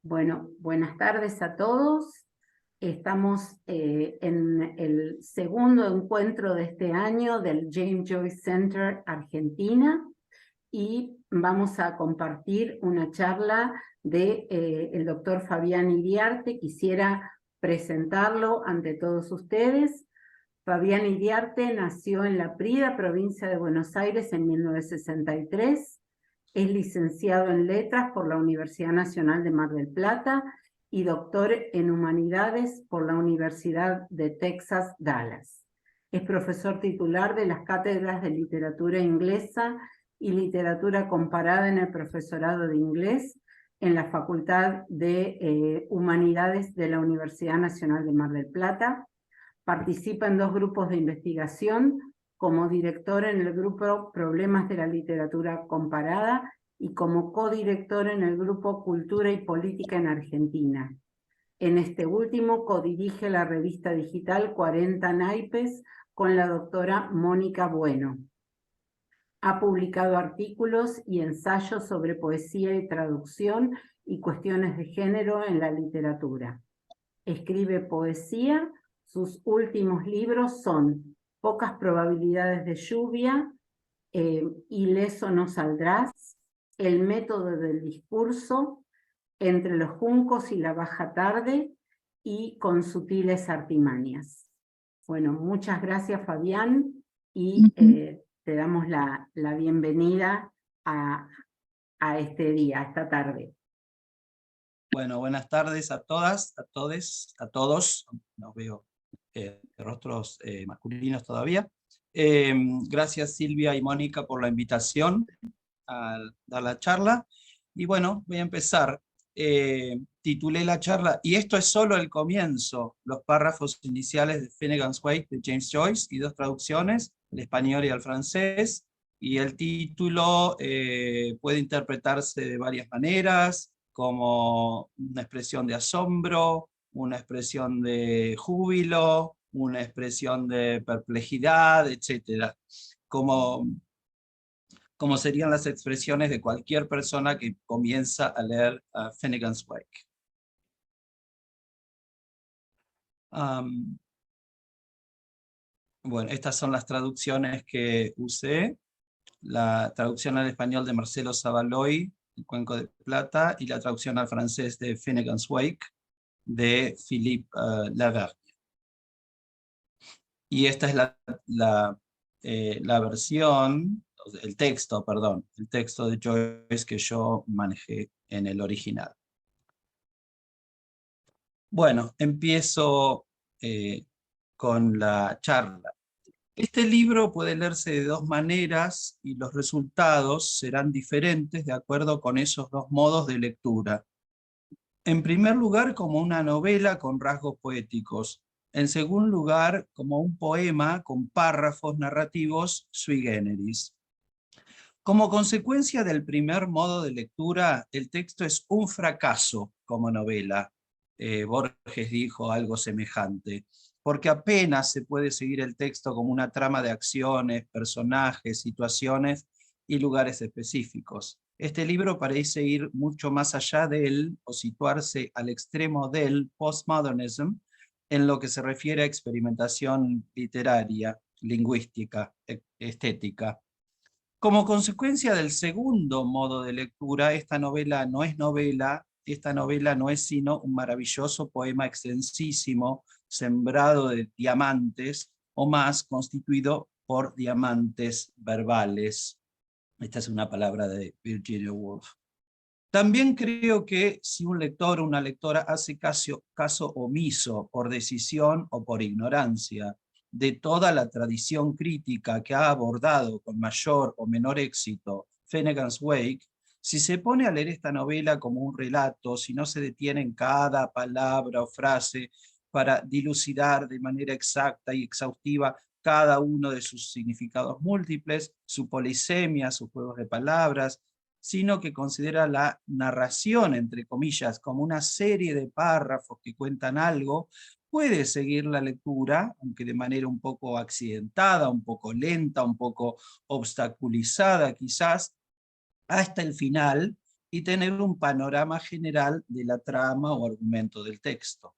Bueno, buenas tardes a todos. Estamos en el segundo encuentro de este año del James Joyce Center Argentina y vamos a compartir una charla de el doctor Fabián Iriarte. Quisiera presentarlo ante todos ustedes. Fabián Iriarte nació en La Prida, provincia de Buenos Aires, en 1963. Es licenciado en Letras por la Universidad Nacional de Mar del Plata y doctor en Humanidades por la Universidad de Texas, Dallas. Es profesor titular de las cátedras de Literatura Inglesa y Literatura Comparada en el Profesorado de Inglés en la Facultad de Humanidades de la Universidad Nacional de Mar del Plata. Participa en 2 grupos de investigación, como director en el grupo Problemas de la Literatura Comparada y como codirector en el grupo Cultura y Política en Argentina. En este último codirige la revista digital 40 Naipes con la doctora Mónica Bueno. Ha publicado artículos y ensayos sobre poesía y traducción y cuestiones de género en la literatura. Escribe poesía. Sus últimos libros son Pocas probabilidades de lluvia, Ileso no saldrás, El método del discurso, Entre los juncos y la baja tarde y Con sutiles artimañas. Bueno, muchas gracias, Fabián, y te damos la bienvenida a este día, a esta tarde. Bueno, buenas tardes a todas, a todes, a todos. No veo rostros masculinos todavía. Gracias Silvia y Mónica por la invitación a dar la charla. Y bueno, voy a empezar. Titulé la charla, y esto es solo el comienzo, los párrafos iniciales de Finnegan's Wake de James Joyce, y 2 traducciones, al español y al francés. Y el título puede interpretarse de varias maneras, como una expresión de asombro, una expresión de júbilo, una expresión de perplejidad, etc. Como serían las expresiones de cualquier persona que comienza a leer Finnegan's Wake. Bueno, estas son las traducciones que usé. La traducción al español de Marcelo Zavaloy, El Cuenco de Plata, y la traducción al francés de Finnegan's Wake, de Philippe Lavergne. Y esta es la versión, el texto de Joyce que yo manejé en el original. Bueno, empiezo con la charla. Este libro puede leerse de 2 maneras y los resultados serán diferentes de acuerdo con esos 2 modos de lectura. En primer lugar, como una novela con rasgos poéticos. En segundo lugar, como un poema con párrafos narrativos sui generis. Como consecuencia del primer modo de lectura, el texto es un fracaso como novela. Borges dijo algo semejante, porque apenas se puede seguir el texto como una trama de acciones, personajes, situaciones y lugares específicos. Este libro parece ir mucho más allá del, o situarse al extremo del postmodernism, en lo que se refiere a experimentación literaria, lingüística, estética. Como consecuencia del segundo modo de lectura, esta novela no es sino un maravilloso poema extensísimo, sembrado de diamantes, o más, constituido por diamantes verbales. Esta es una palabra de Virginia Woolf. También creo que si un lector o una lectora hace caso omiso, por decisión o por ignorancia, de toda la tradición crítica que ha abordado con mayor o menor éxito Finnegan's Wake, si se pone a leer esta novela como un relato, si no se detiene en cada palabra o frase para dilucidar de manera exacta y exhaustiva cada uno de sus significados múltiples, su polisemia, sus juegos de palabras, sino que considera la narración, entre comillas, como una serie de párrafos que cuentan algo, puede seguir la lectura, aunque de manera un poco accidentada, un poco lenta, un poco obstaculizada quizás, hasta el final y tener un panorama general de la trama o argumento del texto.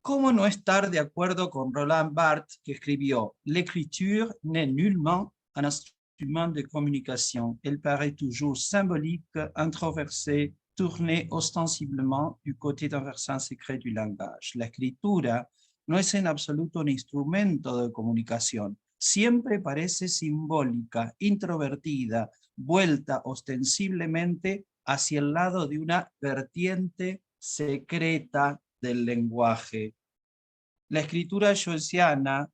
¿Cómo no estar de acuerdo con Roland Barthes, que escribió: «L'écriture n'est nullement un instrument de communication. Elle paraît toujours symbolique, introversée, tournée ostensiblement du côté d'un versant secret du langage». La escritura no es en absoluto un instrumento de comunicación. Siempre parece simbólica, introvertida, vuelta ostensiblemente hacia el lado de una vertiente secreta del lenguaje. La escritura joyciana,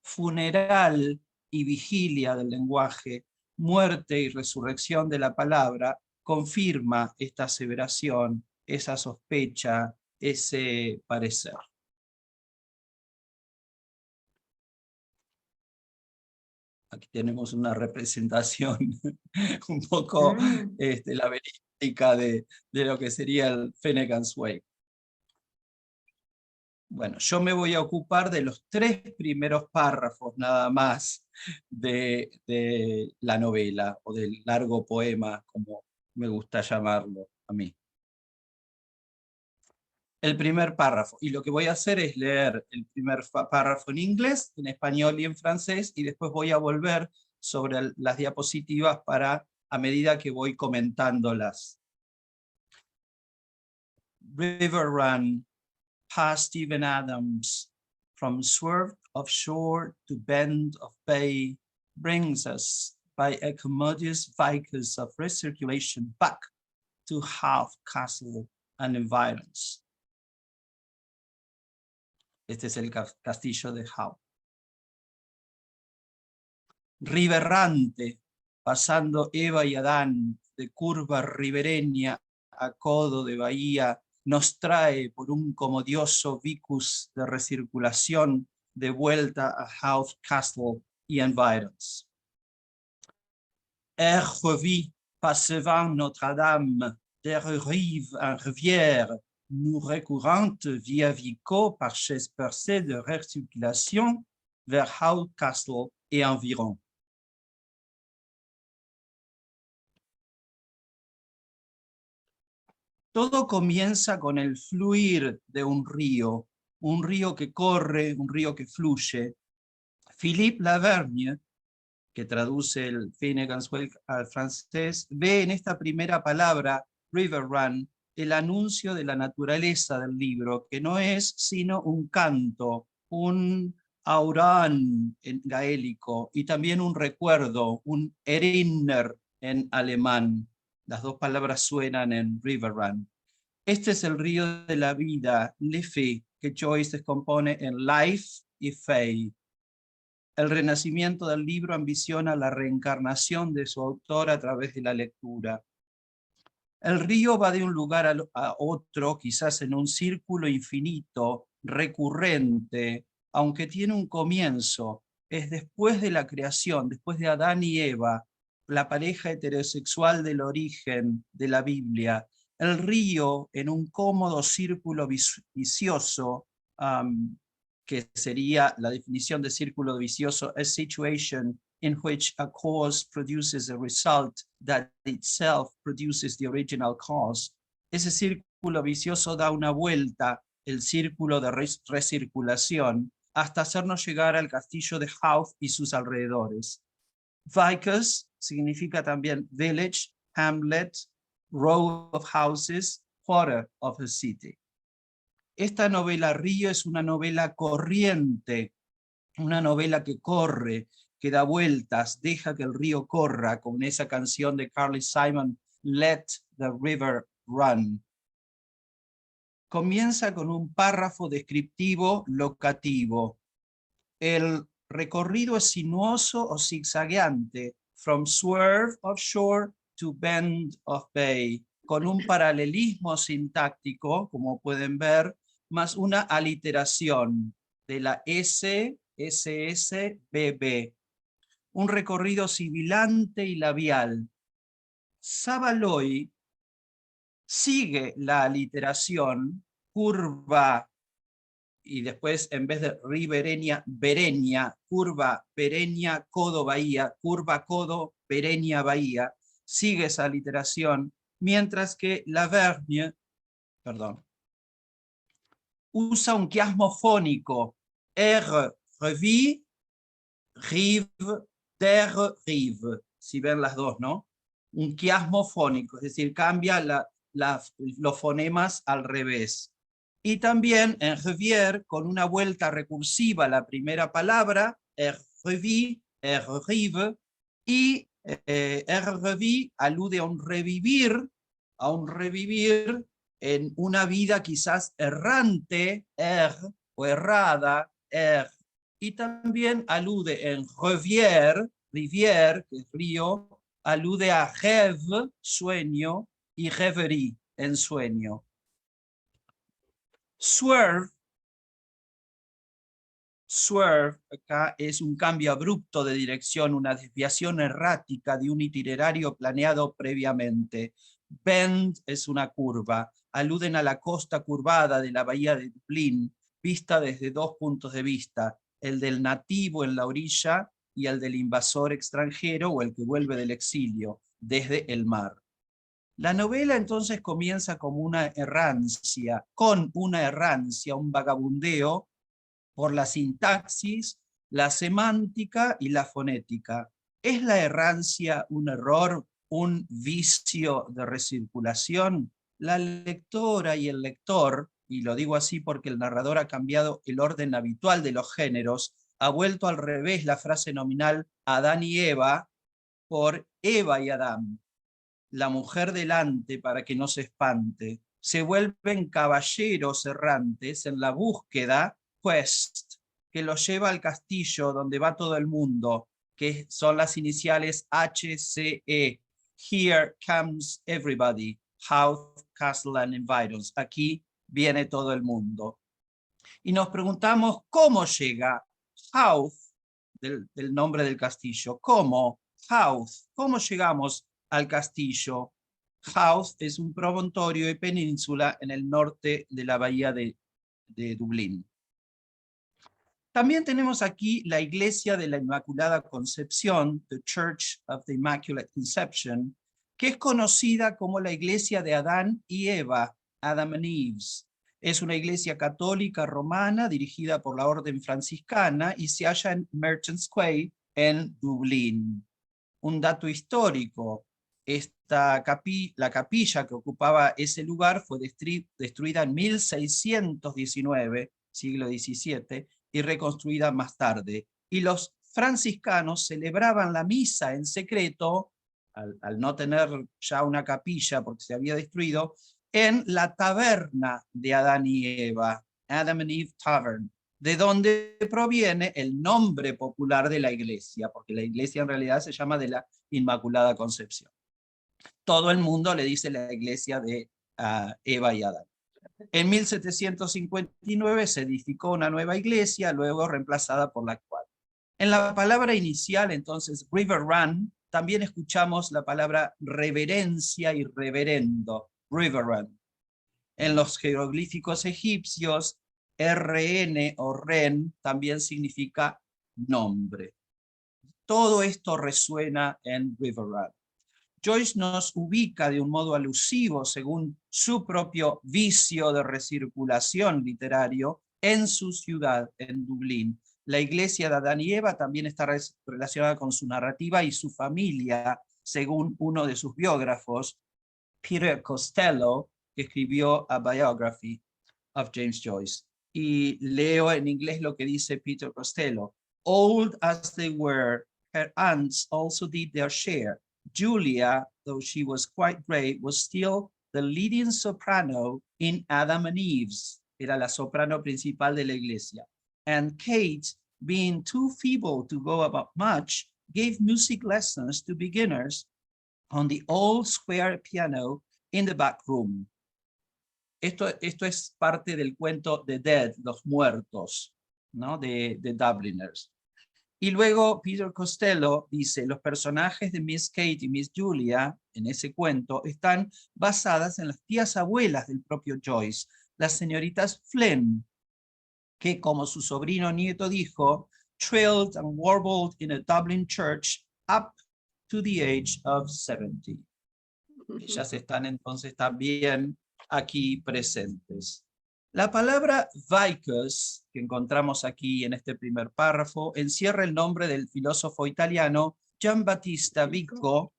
funeral y vigilia del lenguaje, muerte y resurrección de la palabra, confirma esta aseveración, esa sospecha, ese parecer. Aquí tenemos una representación un poco laberíntica de lo que sería el Finnegans Wake. Bueno, yo me voy a ocupar de los 3 primeros párrafos nada más de la novela, o del largo poema, como me gusta llamarlo a mí. El primer párrafo, y lo que voy a hacer es leer el primer párrafo en inglés, en español y en francés, y después voy a volver sobre las diapositivas a medida que voy comentándolas. River Run, past Stephen Adams, from swerve of shore to bend of bay, brings us by a commodious vicus of recirculation back to Howth Castle and environs. Este es el castillo de Howth. Riberrante, pasando Eva y Adán, de curva ribereña a codo de bahía, nos trae por un comodioso vicus de recirculación de vuelta a Howth Castle y environs. Revis, passevant Notre-Dame, des rives en rivière, nous récurrentes via Vico par chaise percée de recirculation vers Howth Castle et environ. Todo comienza con el fluir de un río que corre, un río que fluye. Philippe Lavergne, que traduce el Finnegans Wake al francés, ve en esta primera palabra, River Run, el anuncio de la naturaleza del libro, que no es sino un canto, un aurán en gaélico, y también un recuerdo, un erinner en alemán. Las 2 palabras suenan en River Run. Este es el río de la vida, Liffey, que Joyce descompone en life y fey. El renacimiento del libro ambiciona la reencarnación de su autor a través de la lectura. El río va de un lugar a otro, quizás en un círculo infinito, recurrente, aunque tiene un comienzo. Es después de la creación, después de Adán y Eva, la pareja heterosexual del origen de la Biblia. El río, en un cómodo círculo vicioso, que sería la definición de círculo vicioso, a situation in which a cause produces a result that itself produces the original cause. Ese círculo vicioso da una vuelta, el círculo de recirculación, hasta hacernos llegar al castillo de Howth y sus alrededores. Vicus significa también village, hamlet, row of houses, quarter of a city. Esta novela Río es una novela corriente, una novela que corre, que da vueltas, deja que el río corra, con esa canción de Carly Simon, Let the River Run. Comienza con un párrafo descriptivo locativo. El recorrido es sinuoso o zigzagueante, from swerve of shore to bend of bay, con un paralelismo sintáctico, como pueden ver, más una aliteración de la S, SS, BB. Un recorrido sibilante y labial. Sabaloi sigue la aliteración, curva, y después en vez de ribereña, bereña, curva, bereña, codo, bahía, curva, codo, bereña, bahía, sigue esa aliteración, mientras que l'Auvergne, perdón, usa un quiasmo fónico, R, revi, rive, terre, rive, si ven las dos, ¿no? Un quiasmo fónico, es decir, cambia los fonemas al revés. Y también en Rivière, con una vuelta recursiva la primera palabra, R, revi, R, rive, y R, revi alude a un revivir en una vida quizás errante, o errada, y también alude en rivière, que es río, alude a rêve, sueño, y rêverie, en sueño. Swerve, acá es un cambio abrupto de dirección, una desviación errática de un itinerario planeado previamente. Bend es una curva, aluden a la costa curvada de la bahía de Dublín, vista desde dos puntos de vista, el del nativo en la orilla y el del invasor extranjero o el que vuelve del exilio, desde el mar. La novela entonces comienza como una errancia, un vagabundeo por la sintaxis, la semántica y la fonética. ¿Es la errancia un error, un vicio de recirculación? La lectora y el lector, y lo digo así porque el narrador ha cambiado el orden habitual de los géneros, ha vuelto al revés la frase nominal Adán y Eva por Eva y Adán. La mujer delante para que no se espante. Se vuelven caballeros errantes en la búsqueda, quest, que los lleva al castillo donde va todo el mundo, que son las iniciales HCE. Here comes everybody. House, castle and environs. Aquí viene todo el mundo. Y nos preguntamos cómo llega House, del nombre del castillo. ¿Cómo? House. ¿Cómo llegamos al castillo? House es un promontorio y península en el norte de la bahía de Dublín. También tenemos aquí la iglesia de la Inmaculada Concepción, the Church of the Immaculate Conception, que es conocida como la iglesia de Adán y Eva, Adam and Eve. Es una iglesia católica romana dirigida por la orden franciscana y se halla en Merchants Quay, en Dublín. Un dato histórico, la capilla que ocupaba ese lugar fue destruida en 1619, siglo XVII, y reconstruida más tarde. Y los franciscanos celebraban la misa en secreto, al no tener ya una capilla porque se había destruido, en la taberna de Adán y Eva, Adam and Eve Tavern, de donde proviene el nombre popular de la iglesia, porque la iglesia en realidad se llama de la Inmaculada Concepción. Todo el mundo le dice la iglesia de Eva y Adán. En 1759 se edificó una nueva iglesia, luego reemplazada por la actual. En la palabra inicial, entonces, River Run, también escuchamos la palabra reverencia y reverendo, River Run. En los jeroglíficos egipcios, RN o REN también significa nombre. Todo esto resuena en River Run. Joyce nos ubica de un modo alusivo, según su propio vicio de recirculación literario, en su ciudad, en Dublín. La iglesia de Adán y Eva también está relacionada con su narrativa y su familia, según uno de sus biógrafos, Peter Costello, que escribió A Biography of James Joyce. Y leo en inglés lo que dice Peter Costello. Old as they were, her aunts also did their share. Julia, though she was quite great, was still the leading soprano in Adam and Eve's. Era la soprano principal de la iglesia. And Kate, being too feeble to go about much, gave music lessons to beginners on the old square piano in the back room. Esto es parte del cuento The Dead, los muertos, ¿no? de Dubliners. Y luego Peter Costello dice, los personajes de Miss Kate y Miss Julia, en ese cuento, están basadas en las tías abuelas del propio Joyce, las señoritas Flynn, que como su sobrino nieto dijo, trilled and warbled in a Dublin church up to the age of 70. Ellas están entonces también aquí presentes. La palabra vicus, que encontramos aquí en este primer párrafo, encierra el nombre del filósofo italiano Giambattista Vico,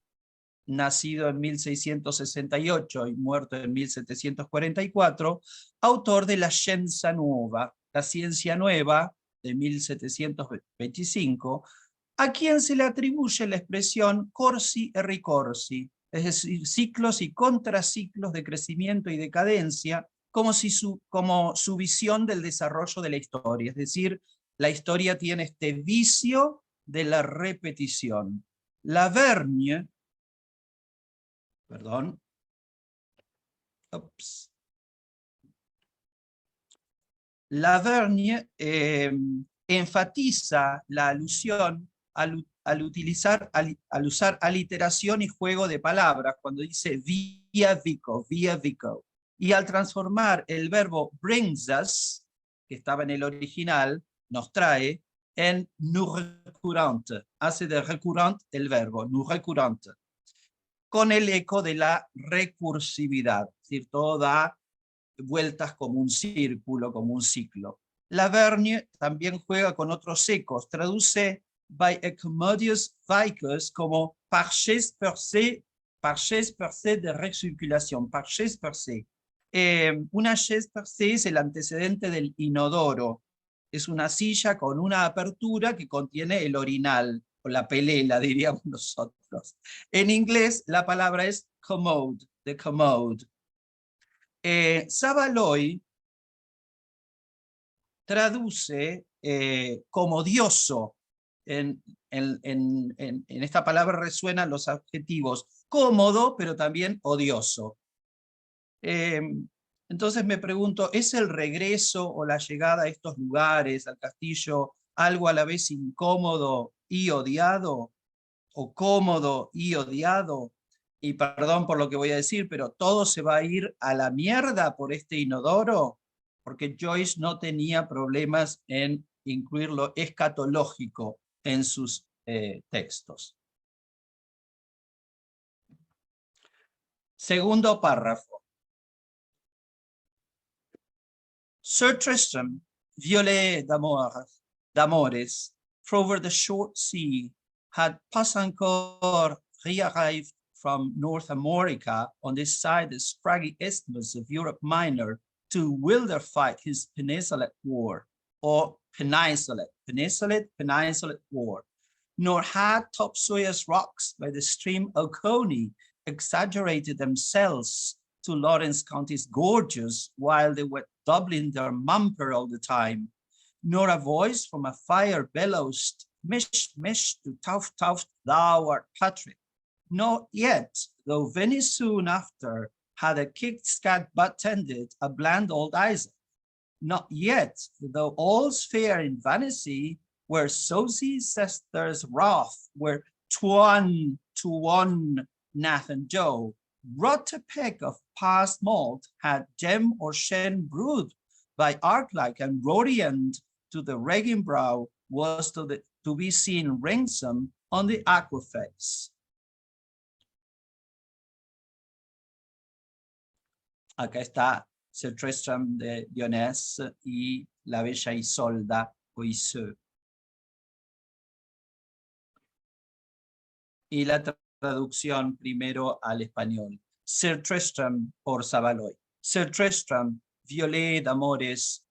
nacido en 1668 y muerto en 1744, autor de La Scienza Nuova, la Ciencia Nueva, de 1725, a quien se le atribuye la expresión corsi e ricorsi, es decir, ciclos y contraciclos de crecimiento y decadencia, como su visión del desarrollo de la historia. Es decir, la historia tiene este vicio de la repetición. Lavergne, perdón, Lavergne enfatiza la alusión al usar aliteración y juego de palabras cuando dice via vico, y al transformar el verbo brings us, que estaba en el original, nos trae, en nous récurrente, hace de recurrente el verbo, nous récurrente, con el eco de la recursividad, es decir, todo da vueltas como un círculo, como un ciclo. Lavergne también juega con otros ecos, traduce by a commodious vicus como parches per se de recirculación, parches per se. Una chaise per se es el antecedente del inodoro, es una silla con una apertura que contiene el orinal, o la pelela, diríamos nosotros. En inglés la palabra es commode, the commode. Sabaloi traduce como odioso. En esta palabra resuenan los adjetivos cómodo, pero también odioso. Entonces me pregunto, ¿es el regreso o la llegada a estos lugares, al castillo, algo a la vez incómodo y odiado? ¿O cómodo y odiado? Y perdón por lo que voy a decir, pero todo se va a ir a la mierda por este inodoro, porque Joyce no tenía problemas en incluir lo escatológico en sus textos. Segundo párrafo. Sir Tristram, violet d'amores, over the short sea, had pas encore re-arrived from North America on this side the scraggy isthmus of Europe Minor to wilder fight his Peninsular War, or Peninsular War, nor had topsoil's rocks by the stream Oconee exaggerated themselves to Lawrence County's gorges while they were doubling their mumper all the time, nor a voice from a fire bellows, mish, mish, to tough, tough, thou art Patrick. Not yet, though very soon after had a kicked scat butt tended a bland old Isaac. Not yet, though all's fair in vanity, where Sosie's sister's wrath, where Tuan, Nath and Joe, brought a peck of past malt, had gem or shen brewed by Arklike and Rodiant to the regging brow, was to be seen ransom on the aquaface. Acá está Sir Tristram de Lyonesse y la bella Isolda Oiseux. Y la traducción primero al español. Sir Tristram por Sabaloi. Sir Tristram, violet d'amores,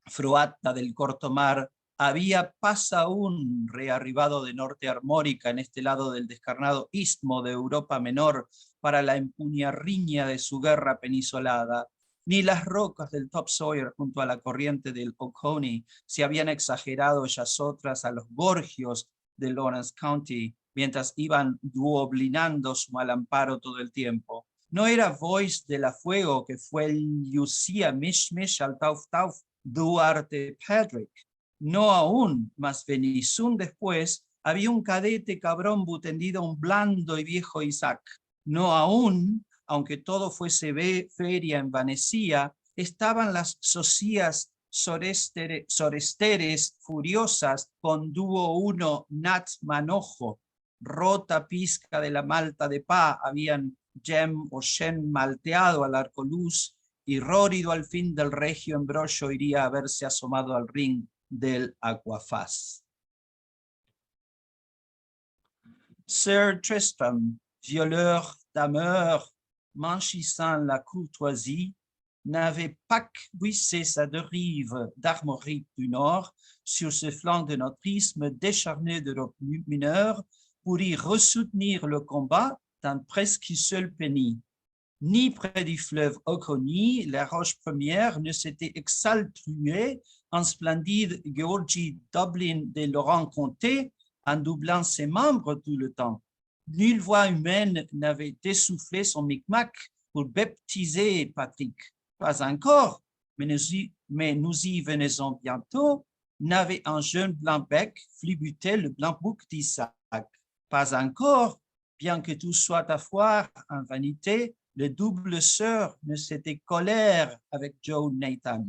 fruata del corto mar, había pas aún rearribado de Norte Armórica en este lado del descarnado istmo de Europa Menor para la empuñarriña de su guerra penisolada, ni las rocas del Topsawyer junto a la corriente del Oconee se habían exagerado ellas otras a los gorgios de Lawrence County, mientras iban duoblinando su mal amparo todo el tiempo. No era voice de la fuego que fue el Lucia Mish Mish al Tauf Tauf Duarte Patrick, No aún, mas venizún después, había un cadete cabrón tendido a un blando y viejo Isaac. No aún, aunque todo fuese feria envanecía, estaban las socias soresteres furiosas con dúo uno nat manojo, rota pizca de la malta de pa, habían gem o shen malteado al arcoluz, y rórido al fin del regio embrollo iría a haberse asomado al ring del Aquafaz. Sir Tristram, violeur d'ameur, manchissant la courtoisie, n'avait pas buissé sa dérive d'Armorique du Nord sur ce flanc de notre isthme décharné d'Europe mineure pour y ressoutenir le combat d'un presque seul penny. Ni près du fleuve Ocony, la roche première ne s'était exaltruée en splendide Georgie Dublin de Laurent-Comté en doublant ses membres tout le temps. Nulle voix humaine n'avait essoufflé son micmac pour baptiser Patrick. Pas encore, mais nous y venons bientôt, n'avait un jeune blanc-bec flibuté le blanc-bouc d'Isaac. Pas encore, bien que tout soit à foire en vanité, le double sœur ne s'était colère avec Joe Nathan.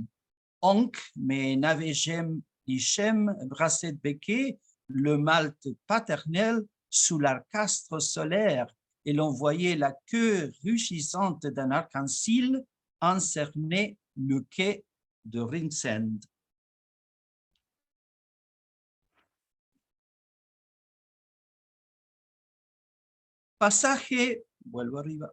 Oncle, mais n'avait jamais Hichem brassé de béquet le malte paternel sous l'arcastre solaire, et l'on voyait la queue rugissante d'un arc-en-ciel encerner le quai de Ringsend. Pasaje, vuelvo arriba.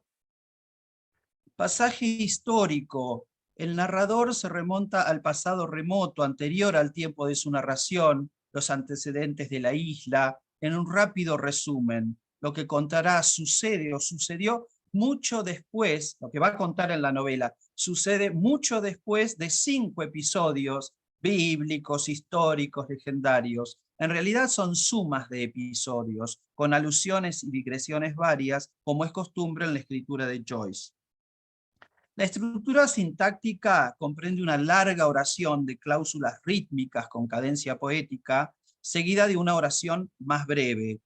Pasaje histórico. El narrador se remonta al pasado remoto, anterior al tiempo de su narración, los antecedentes de la isla, en un rápido resumen. Lo que contará sucede o sucedió mucho después, lo que va a contar en la novela, sucede mucho después de 5 episodios bíblicos, históricos, legendarios. En realidad son sumas de episodios, con alusiones y digresiones varias, como es costumbre en la escritura de Joyce. La estructura sintáctica comprende una larga oración de cláusulas rítmicas con cadencia poética, seguida de una oración más breve.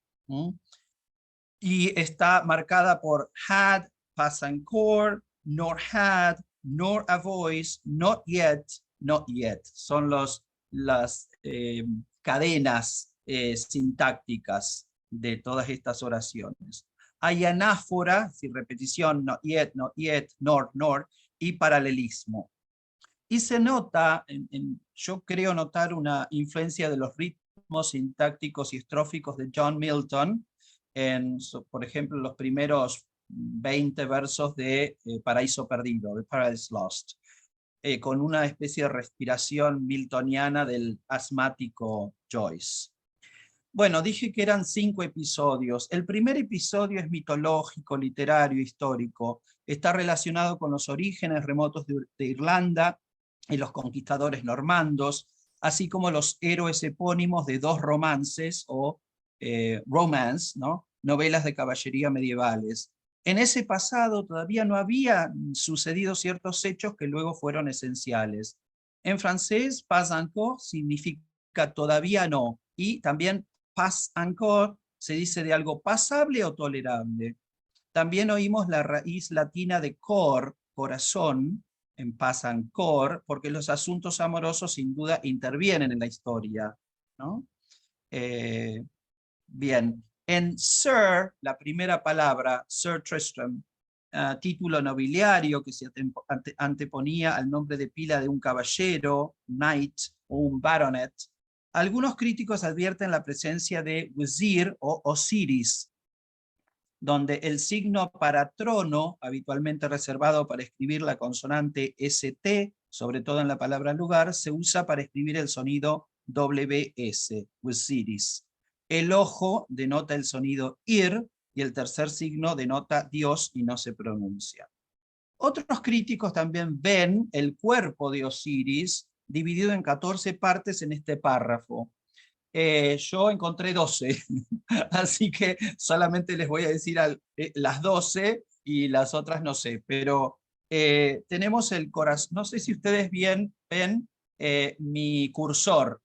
Y está marcada por had, past and core, nor had, nor a voice, not yet, not yet. Son las cadenas sintácticas de todas estas oraciones. Hay anáfora, es decir, repetición, not yet, nor, y paralelismo. Y se nota, yo creo notar una influencia de los ritmos sintácticos y estróficos de John Milton, por ejemplo, los primeros 20 versos de Paraíso Perdido, de Paradise Lost, con una especie de respiración miltoniana del asmático Joyce. Bueno, dije que eran 5 episodios. El primer episodio es mitológico, literario, histórico. Está relacionado con los orígenes remotos de Irlanda y los conquistadores normandos, así como los héroes epónimos de 2 romances o romance, ¿no? Novelas de caballería medievales. En ese pasado todavía no habían sucedido ciertos hechos que luego fueron esenciales. En francés, pas encore significa todavía no, y también pas encore se dice de algo pasable o tolerable. También oímos la raíz latina de cor, corazón, en pas encore, porque los asuntos amorosos sin duda intervienen en la historia, ¿no? Bien, en Sir, la primera palabra, Sir Tristram, título nobiliario que se anteponía al nombre de pila de un caballero, knight o un baronet. Algunos críticos advierten la presencia de Wazir o Osiris, donde el signo para trono, habitualmente reservado para escribir la consonante ST, sobre todo en la palabra lugar, se usa para escribir el sonido WS, Wasiris. El ojo denota el sonido ir, y el tercer signo denota Dios y no se pronuncia. Otros críticos también ven el cuerpo de Osiris dividido en 14 partes en este párrafo. Yo encontré 12, así que solamente les voy a decir las 12 y las otras no sé, pero tenemos el corazón, no sé si ustedes ven mi cursor,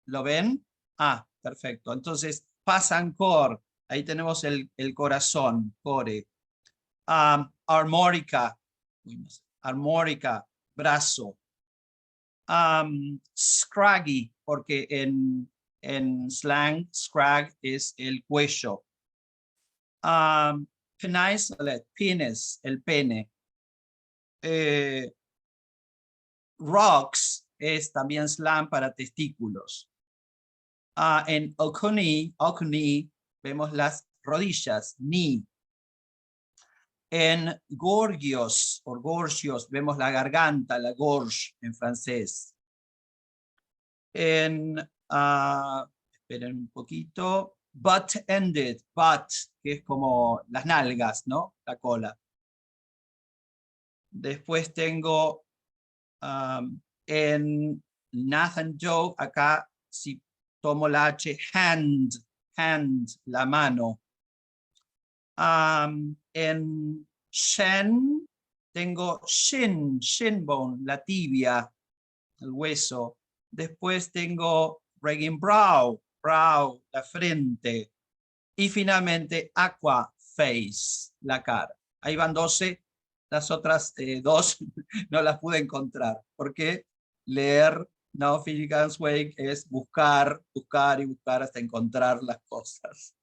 ¿Lo ven? Ah, perfecto. Entonces, pasan core. Ahí tenemos el corazón, core. Armórica. Armórica, brazo. Scraggy, porque en slang, scrag es el cuello. Penisolate, penis, el pene. Rocks es también slang para testículos. En Ocuni vemos las rodillas, knee. En gorgios o gorgios vemos la garganta, la gorge en francés. Esperen un poquito, butt-ended, butt, que es como las nalgas, ¿no? La cola. Después tengo en Nathan Joe, acá si tomo la H, hand, la mano. En Shen tengo shin bone, la tibia, el hueso. Después tengo Regenbrau, brow, la frente. Y finalmente aqua face, la cara. Ahí van 12, las otras dos no las pude encontrar, porque leer No Finnegans Wake es buscar, buscar y buscar hasta encontrar las cosas.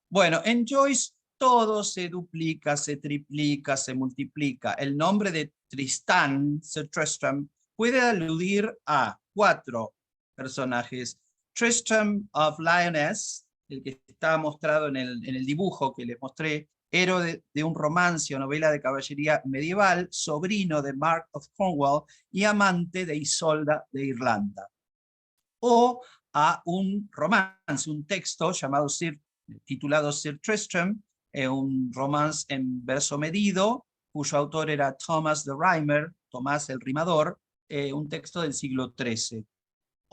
Bueno, en Joyce todo se duplica, se triplica, se multiplica. El nombre de Tristán, Sir Tristram, puede aludir a 4 personajes. Tristram of Lyonesse, el que está mostrado en el dibujo que les mostré, héroe de un romance o novela de caballería medieval, sobrino de Mark of Cornwall y amante de Isolda de Irlanda. O a un romance, un texto titulado Sir Tristram, un romance en verso medido, cuyo autor era Thomas the Rhymer, Tomás el Rimador, un texto del siglo XIII.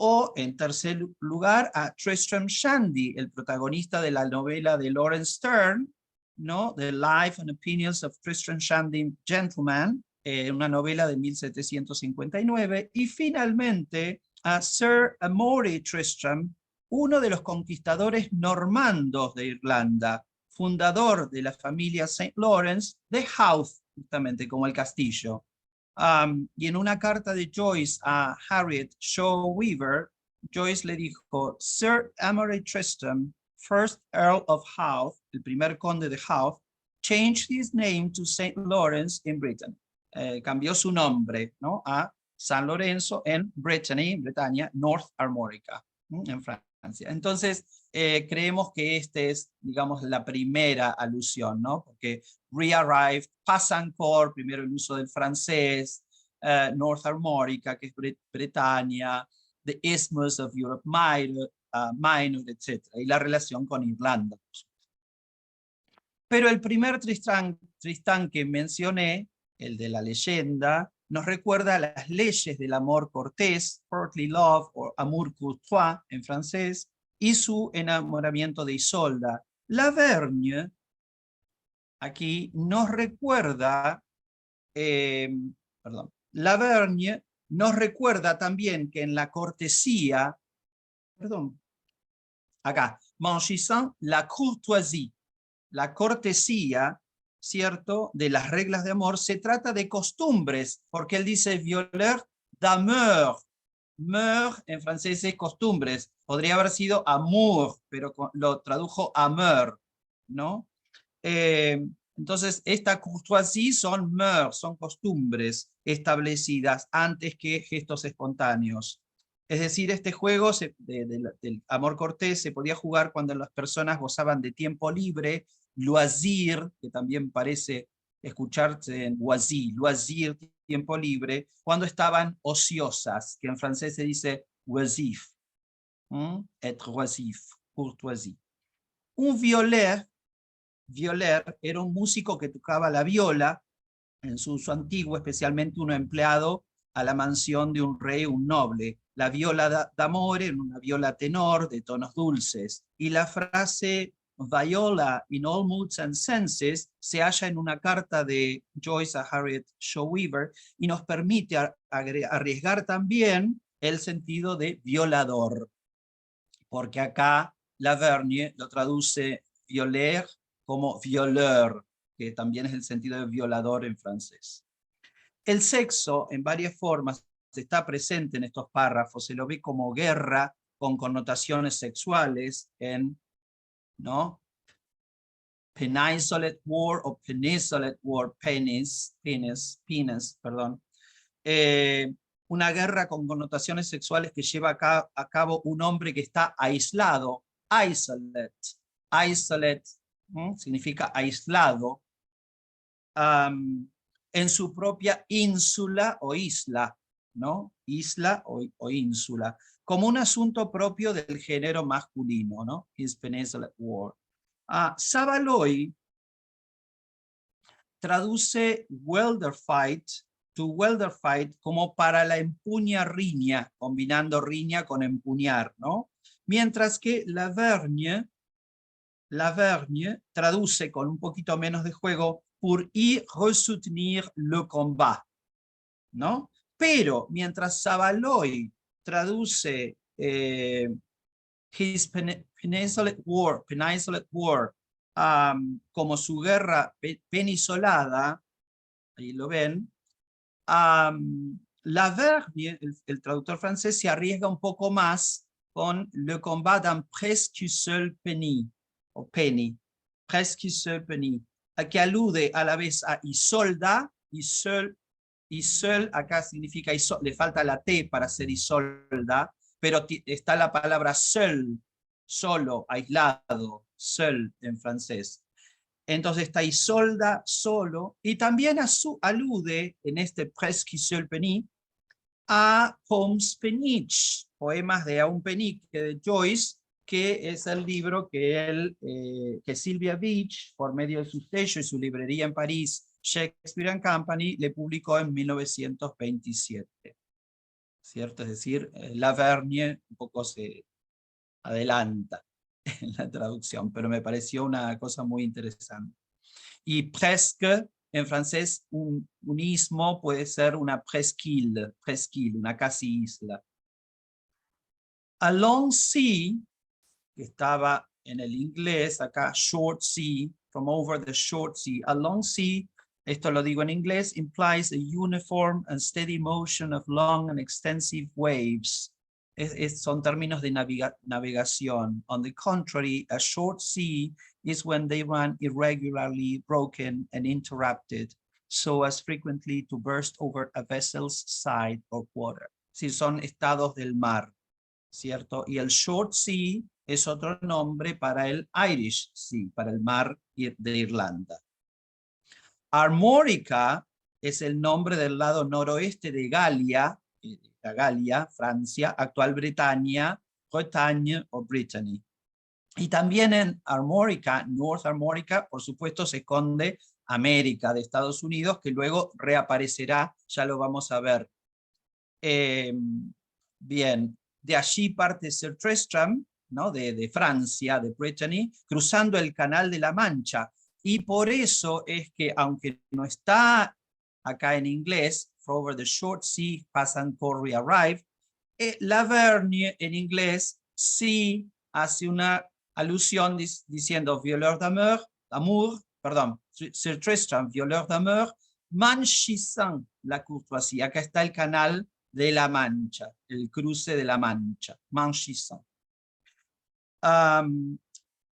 O, en tercer lugar, a Tristram Shandy, el protagonista de la novela de Lawrence Sterne, ¿no? The Life and Opinions of Tristram Shandy, Gentleman, una novela de 1759. Y finalmente, a Sir Amory Tristram, uno de los conquistadores normandos de Irlanda, fundador de la familia St. Lawrence de Howth, justamente como el castillo. Y en una carta de Joyce a Harriet Shaw Weaver, Joyce le dijo: Sir Amory Tristram, first Earl of Howth, el primer conde de Howth, changed his name to St. Lawrence in Britain. Cambió su nombre, ¿no? A San Lorenzo en Brittany, Bretaña, North Armorica, en Francia. Entonces, creemos que esta es, digamos, la primera alusión, ¿no? Porque re-arrived, Pasancourt, primero el uso del francés, North Armorica, que es Bretaña, the Isthmus of Europe Minor, etc. Y la relación con Irlanda. Pero el primer Tristán que mencioné, el de la leyenda, nos recuerda las leyes del amor cortés, courtly love, o amour courtois en francés, y su enamoramiento de Isolda. Lavergne, aquí nos recuerda, Lavergne nos recuerda también que en la cortesía, acá, Montgisant, la courtoisie, la cortesía, ¿cierto?, de las reglas de amor, se trata de costumbres, porque él dice violer d'amour. Meur en francés es costumbres. Podría haber sido amour, pero lo tradujo amour, ¿no? Entonces, esta courtoisie son mœurs, son costumbres establecidas antes que gestos espontáneos. Es decir, este juego del amor cortés se podía jugar cuando las personas gozaban de tiempo libre, loisir, que también parece escucharse en loisir, tiempo libre, cuando estaban ociosas, que en francés se dice oisif, être oisif, courtoisie. Un violer era un músico que tocaba la viola en su uso antiguo, especialmente uno empleado a la mansión de un rey, un noble. La viola d'amore era una viola tenor de tonos dulces, y la frase viola in all moods and senses se halla en una carta de Joyce a Harriet Shaw Weaver y nos permite arriesgar también el sentido de violador. porque acá Lavergne lo traduce violer como violeur, que también es el sentido de violador en francés. El sexo, en varias formas, está presente en estos párrafos. Se lo ve como guerra con connotaciones sexuales en, ¿no? Peninsulated War o Peninsulated War, penis, perdón. Una guerra con connotaciones sexuales que lleva a cabo un hombre que está aislado, isolate, significa aislado, en su propia ínsula o isla, ¿no? Isla o ínsula, como un asunto propio del género masculino, ¿no? His Peninsula War. Sabaloi traduce welderfight como para la empuña riña, combinando riña con empuñar, ¿no? Mientras que Lavergne traduce con un poquito menos de juego pour y resoutenir le combat, ¿no? Pero mientras Sabaloi traduce his Peninsulated War, como su guerra penisolada, ahí lo ven, Lavergne, el traductor francés, se arriesga un poco más con le combat d'un presque seul penny, o penny, presque seul penny, que alude a la vez a Isolda, y seul acá significa, le falta la T para ser Isolda, pero está la palabra seul, solo, aislado, seul en francés. Entonces está Isolda, solo, y también alude en este Presque seul penny a Poems Peniche, poemas de un penique de Joyce, que es el libro que Sylvia Beach, por medio de su sello y su librería en París, Shakespeare and Company, le publicó en 1927. ¿Cierto? Es decir, Lavergne un poco se adelanta en la traducción, pero me pareció una cosa muy interesante. Y presque, en francés, un istmo puede ser una presqu'île, una casi isla. A long sea, que estaba en el inglés, acá short sea, from over the short sea. A long sea, esto lo digo en inglés, implies a uniform and steady motion of long and extensive waves. Son términos de navegación. On the contrary, a short sea is when they run irregularly, broken and interrupted, so as frequently to burst over a vessel's side or quarter. Si son estados del mar, ¿cierto? Y el short sea es otro nombre para el Irish Sea, para el mar de Irlanda. Armórica es el nombre del lado noroeste de Galia, Francia, actual Bretaña, Bretagne o Brittany. Y también en Armórica, North Armórica, por supuesto, se esconde América de Estados Unidos, que luego reaparecerá, ya lo vamos a ver. Bien, de allí parte Sir Tristram, ¿no? de Francia, de Brittany, cruzando el Canal de la Mancha. Y por eso es que, aunque no está acá en inglés, for over the short sea, passant por rearrive, Lavergne en inglés sí hace una alusión diciendo violeur d'amour, perdón, Sir Tristram, violeur d'amour, manchissant la courtoisie. Acá está el canal de la Mancha, el cruce de la Mancha, manchissant.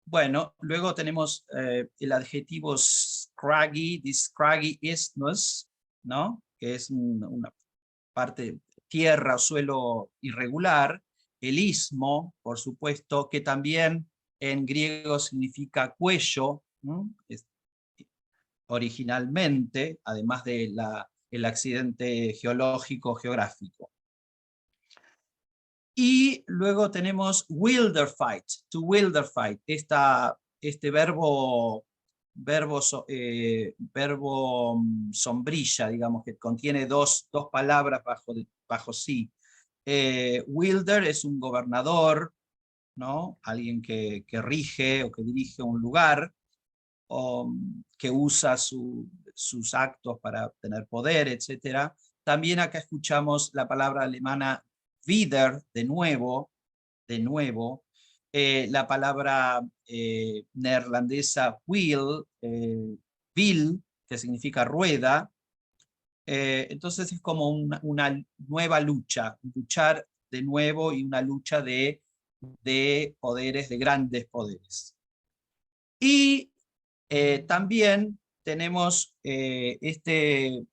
Bueno, luego tenemos el adjetivo scraggy, the scraggy isthmus, ¿no? Que es una parte tierra o suelo irregular. El istmo, por supuesto, que también en griego significa cuello, ¿no? Originalmente, además de el accidente geológico-geográfico. Y luego tenemos wilderfight, to wilderfight, este verbo sombrilla, digamos, que contiene dos palabras bajo sí. Wilder es un gobernador, ¿no? Alguien que rige o que dirige un lugar, o que usa sus actos para obtener poder, etc. También acá escuchamos la palabra alemana wieder, de nuevo, la palabra neerlandesa wiel, que significa rueda. Entonces es como una nueva lucha, luchar de nuevo y una lucha de poderes, de grandes poderes. Y también tenemos este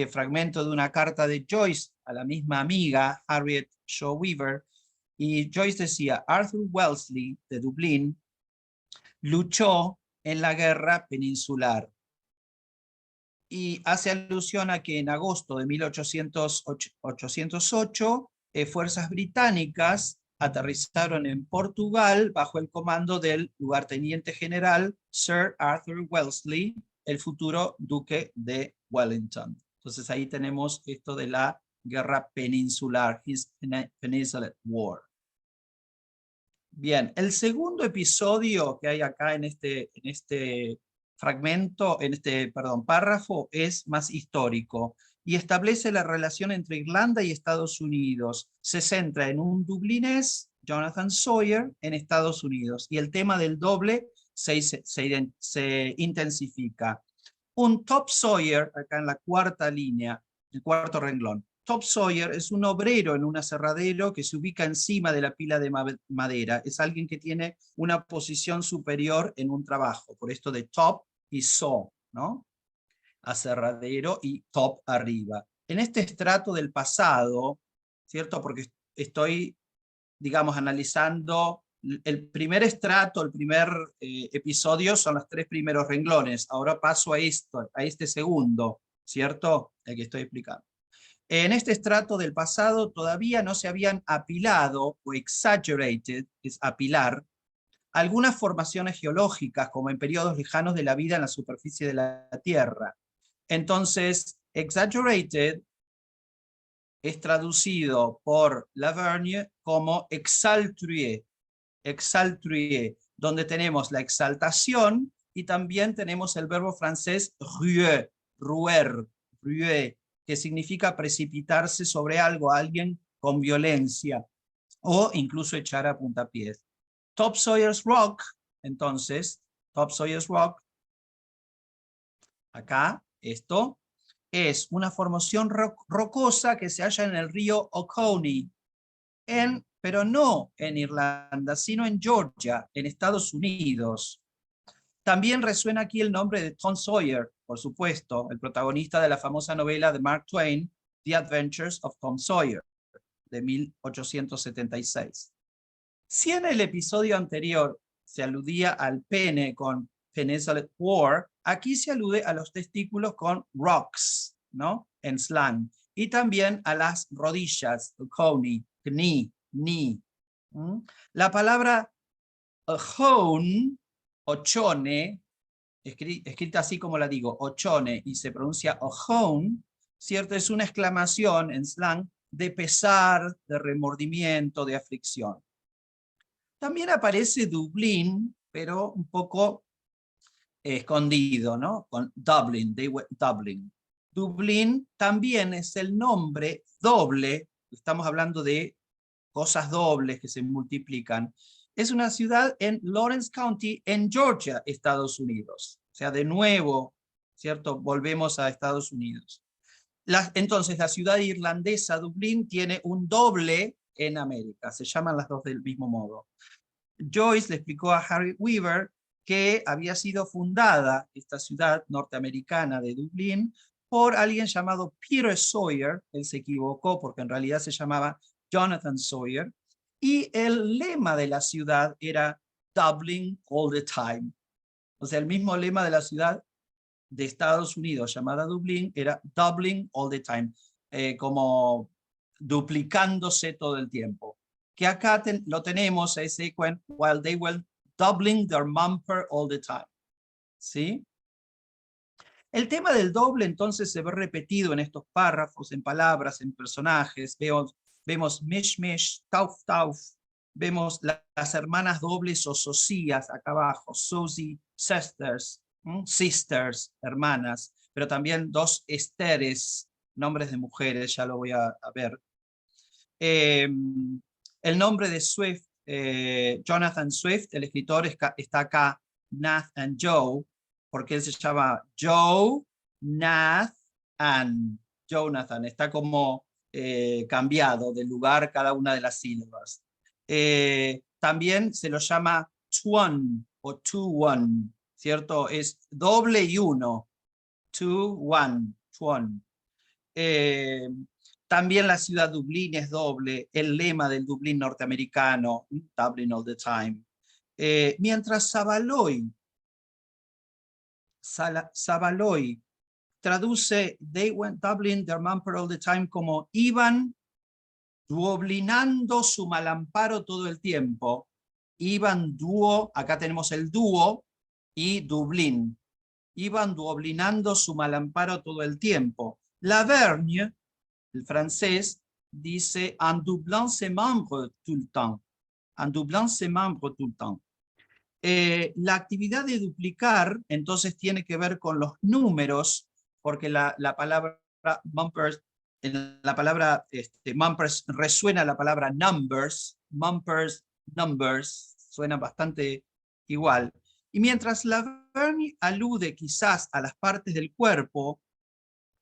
fragmento de una carta de Joyce a la misma amiga, Harriet Shaw Weaver, y Joyce decía: Arthur Wellesley de Dublín luchó en la guerra peninsular. Y hace alusión a que en agosto de 1808 fuerzas británicas aterrizaron en Portugal bajo el comando del lugarteniente general Sir Arthur Wellesley, el futuro duque de Wellington. Entonces ahí tenemos esto de la guerra peninsular, His Peninsular War. Bien, el segundo episodio que hay acá en este fragmento, párrafo, es más histórico y establece la relación entre Irlanda y Estados Unidos. Se centra en un dublinés, Jonathan Sawyer, en Estados Unidos, y el tema del doble se intensifica. Un Top Sawyer, acá en la cuarta línea, el cuarto renglón. Top Sawyer es un obrero en un aserradero que se ubica encima de la pila de madera. Es alguien que tiene una posición superior en un trabajo, por esto de top y saw, ¿no? Aserradero y top arriba. En este estrato del pasado, ¿cierto? Porque estoy, digamos, analizando el primer estrato, el primer episodio son los 3 primeros renglones. Ahora paso a este segundo, ¿cierto? El que estoy explicando. En este estrato del pasado todavía no se habían apilado o exaggerated, es apilar, algunas formaciones geológicas como en periodos lejanos de la vida en la superficie de la Tierra. Entonces, exaggerated es traducido por Lavergne como exaltruer, donde tenemos la exaltación y también tenemos el verbo francés ruer, que significa precipitarse sobre algo, alguien con violencia, o incluso echar a puntapiés. Top Sawyer's Rock, entonces, Top Sawyer's Rock, acá, esto, es una formación rocosa que se halla en el río Oconee, pero no en Irlanda, sino en Georgia, en Estados Unidos. También resuena aquí el nombre de Tom Sawyer, por supuesto, el protagonista de la famosa novela de Mark Twain, The Adventures of Tom Sawyer, de 1876. Si en el episodio anterior se aludía al pene con Peninsular War, aquí se alude a los testículos con rocks, ¿no? En slang. Y también a las rodillas, coney, knee, knee. La palabra hone, ochone, escrita así como la digo, ochone, y se pronuncia ojone, ¿cierto? Es una exclamación en slang de pesar, de remordimiento, de aflicción. También aparece Dublín, pero un poco escondido, ¿no? Con Dublin, Dublin. Dublín también es el nombre doble, estamos hablando de cosas dobles que se multiplican. Es una ciudad en Lawrence County, en Georgia, Estados Unidos. O sea, de nuevo, ¿cierto? Volvemos a Estados Unidos. Entonces, la ciudad irlandesa, Dublín, tiene un doble en América. Se llaman las dos del mismo modo. Joyce le explicó a Harriet Weaver que había sido fundada esta ciudad norteamericana de Dublín por alguien llamado Peter Sawyer. Él se equivocó porque en realidad se llamaba Jonathan Sawyer, y el lema de la ciudad era Dublin all the time. O sea, el mismo lema de la ciudad de Estados Unidos llamada Dublín era Dublin all the time, como duplicándose todo el tiempo. Que acá lo tenemos, ese while they were doubling their mumper all the time. ¿Sí? El tema del doble entonces se ve repetido en estos párrafos, en palabras, en personajes. Vemos mish mish, tauf tauf, vemos las hermanas dobles o socias acá abajo, Susie, sisters, sisters, hermanas, pero también dos Esteres, nombres de mujeres, ya lo voy a ver. El nombre de Swift, Jonathan Swift, el escritor, está acá, Nath and Joe, porque él se llama Joe, Nath and Jonathan. Está como cambiado de lugar cada una de las sílabas. También se lo llama Tuan o Tuan, ¿cierto? Es doble y uno. Tuan, Tuan. También la ciudad Dublín es doble, el lema del Dublín norteamericano, Dublin all the time. Mientras Savaloi traduce They went Dublin, their mumper all the time como iban duoblinando su malamparo todo el tiempo. Iban dúo, acá tenemos el dúo y Dublín. Iban duoblinando su malamparo todo el tiempo. Lavergne, el francés, dice en doublant ses membres tout le temps. En doublant ses membres tout le temps. La actividad de duplicar entonces tiene que ver con los números, porque la palabra mumpers, en la palabra mumpers resuena la palabra numbers, mumpers, numbers, suena bastante igual. Y mientras Lavergne alude quizás a las partes del cuerpo,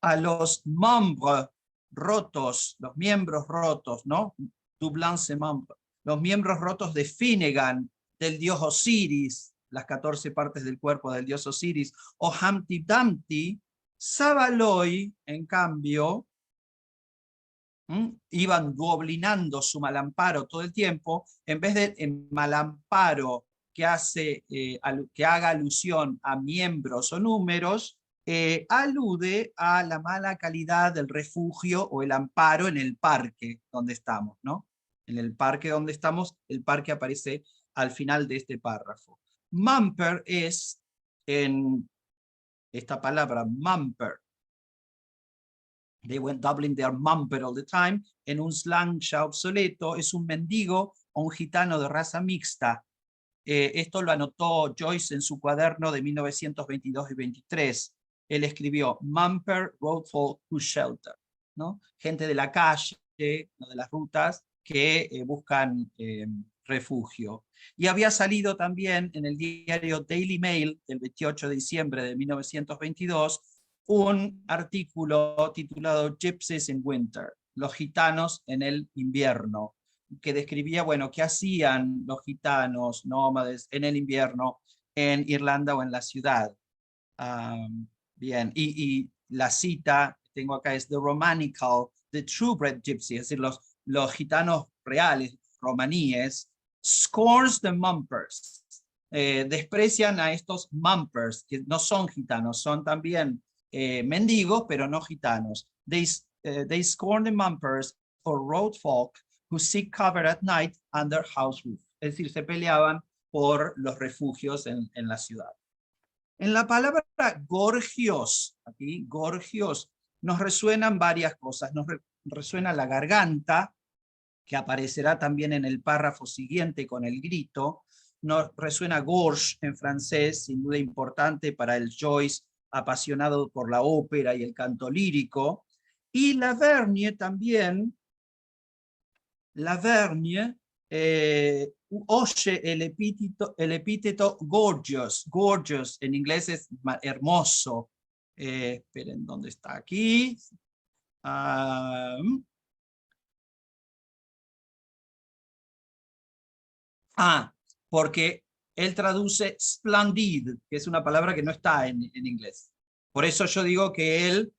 a los membres rotos, los miembros rotos, ¿no? Doublant ses membres, los miembros rotos de Finnegan, del dios Osiris, las 14 partes del cuerpo del dios Osiris, o Humpty Dumpty, Savaloi, en cambio, iban duoblinando su malamparo todo el tiempo, en vez de malamparo que haga alusión a miembros o números, alude a la mala calidad del refugio o el amparo en el parque donde estamos, ¿no? En el parque donde estamos, el parque aparece al final de este párrafo. Mumper es, en esta palabra, mumper, they went doubling their mumper all the time, en un slang ya obsoleto, es un mendigo o un gitano de raza mixta. Esto lo anotó Joyce en su cuaderno de 1922 y 23. Él escribió, Mumper, road folk who shelter, ¿no? Gente de la calle, ¿no? De las rutas, que buscan refugio. Y había salido también en el diario Daily Mail del 28 de diciembre de 1922 un artículo titulado Gypsies in Winter, los gitanos en el invierno, que describía, bueno, qué hacían los gitanos nómades en el invierno en Irlanda o en la ciudad. Bien, y la cita que tengo acá es The Romanical, the true-bred gypsy, es decir, los gitanos reales, romaníes, scorns the mumpers, desprecian a estos mumpers, que no son gitanos, son también mendigos, pero no gitanos. They scorn the mumpers or road folk who seek cover at night under house roof. Es decir, se peleaban por los refugios en la ciudad. En la palabra gorgios, aquí, gorgios, nos resuenan varias cosas. Nos resuena la garganta, que aparecerá también en el párrafo siguiente con el grito. Nos resuena gorge en francés, sin duda importante para el Joyce apasionado por la ópera y el canto lírico. Y Lavergne también, Lavergne oye el epíteto gorgeous. Gorgeous en inglés es hermoso. Esperen, ¿dónde está aquí? Porque él traduce splendid, que es una palabra que no está en inglés. Por eso yo digo que él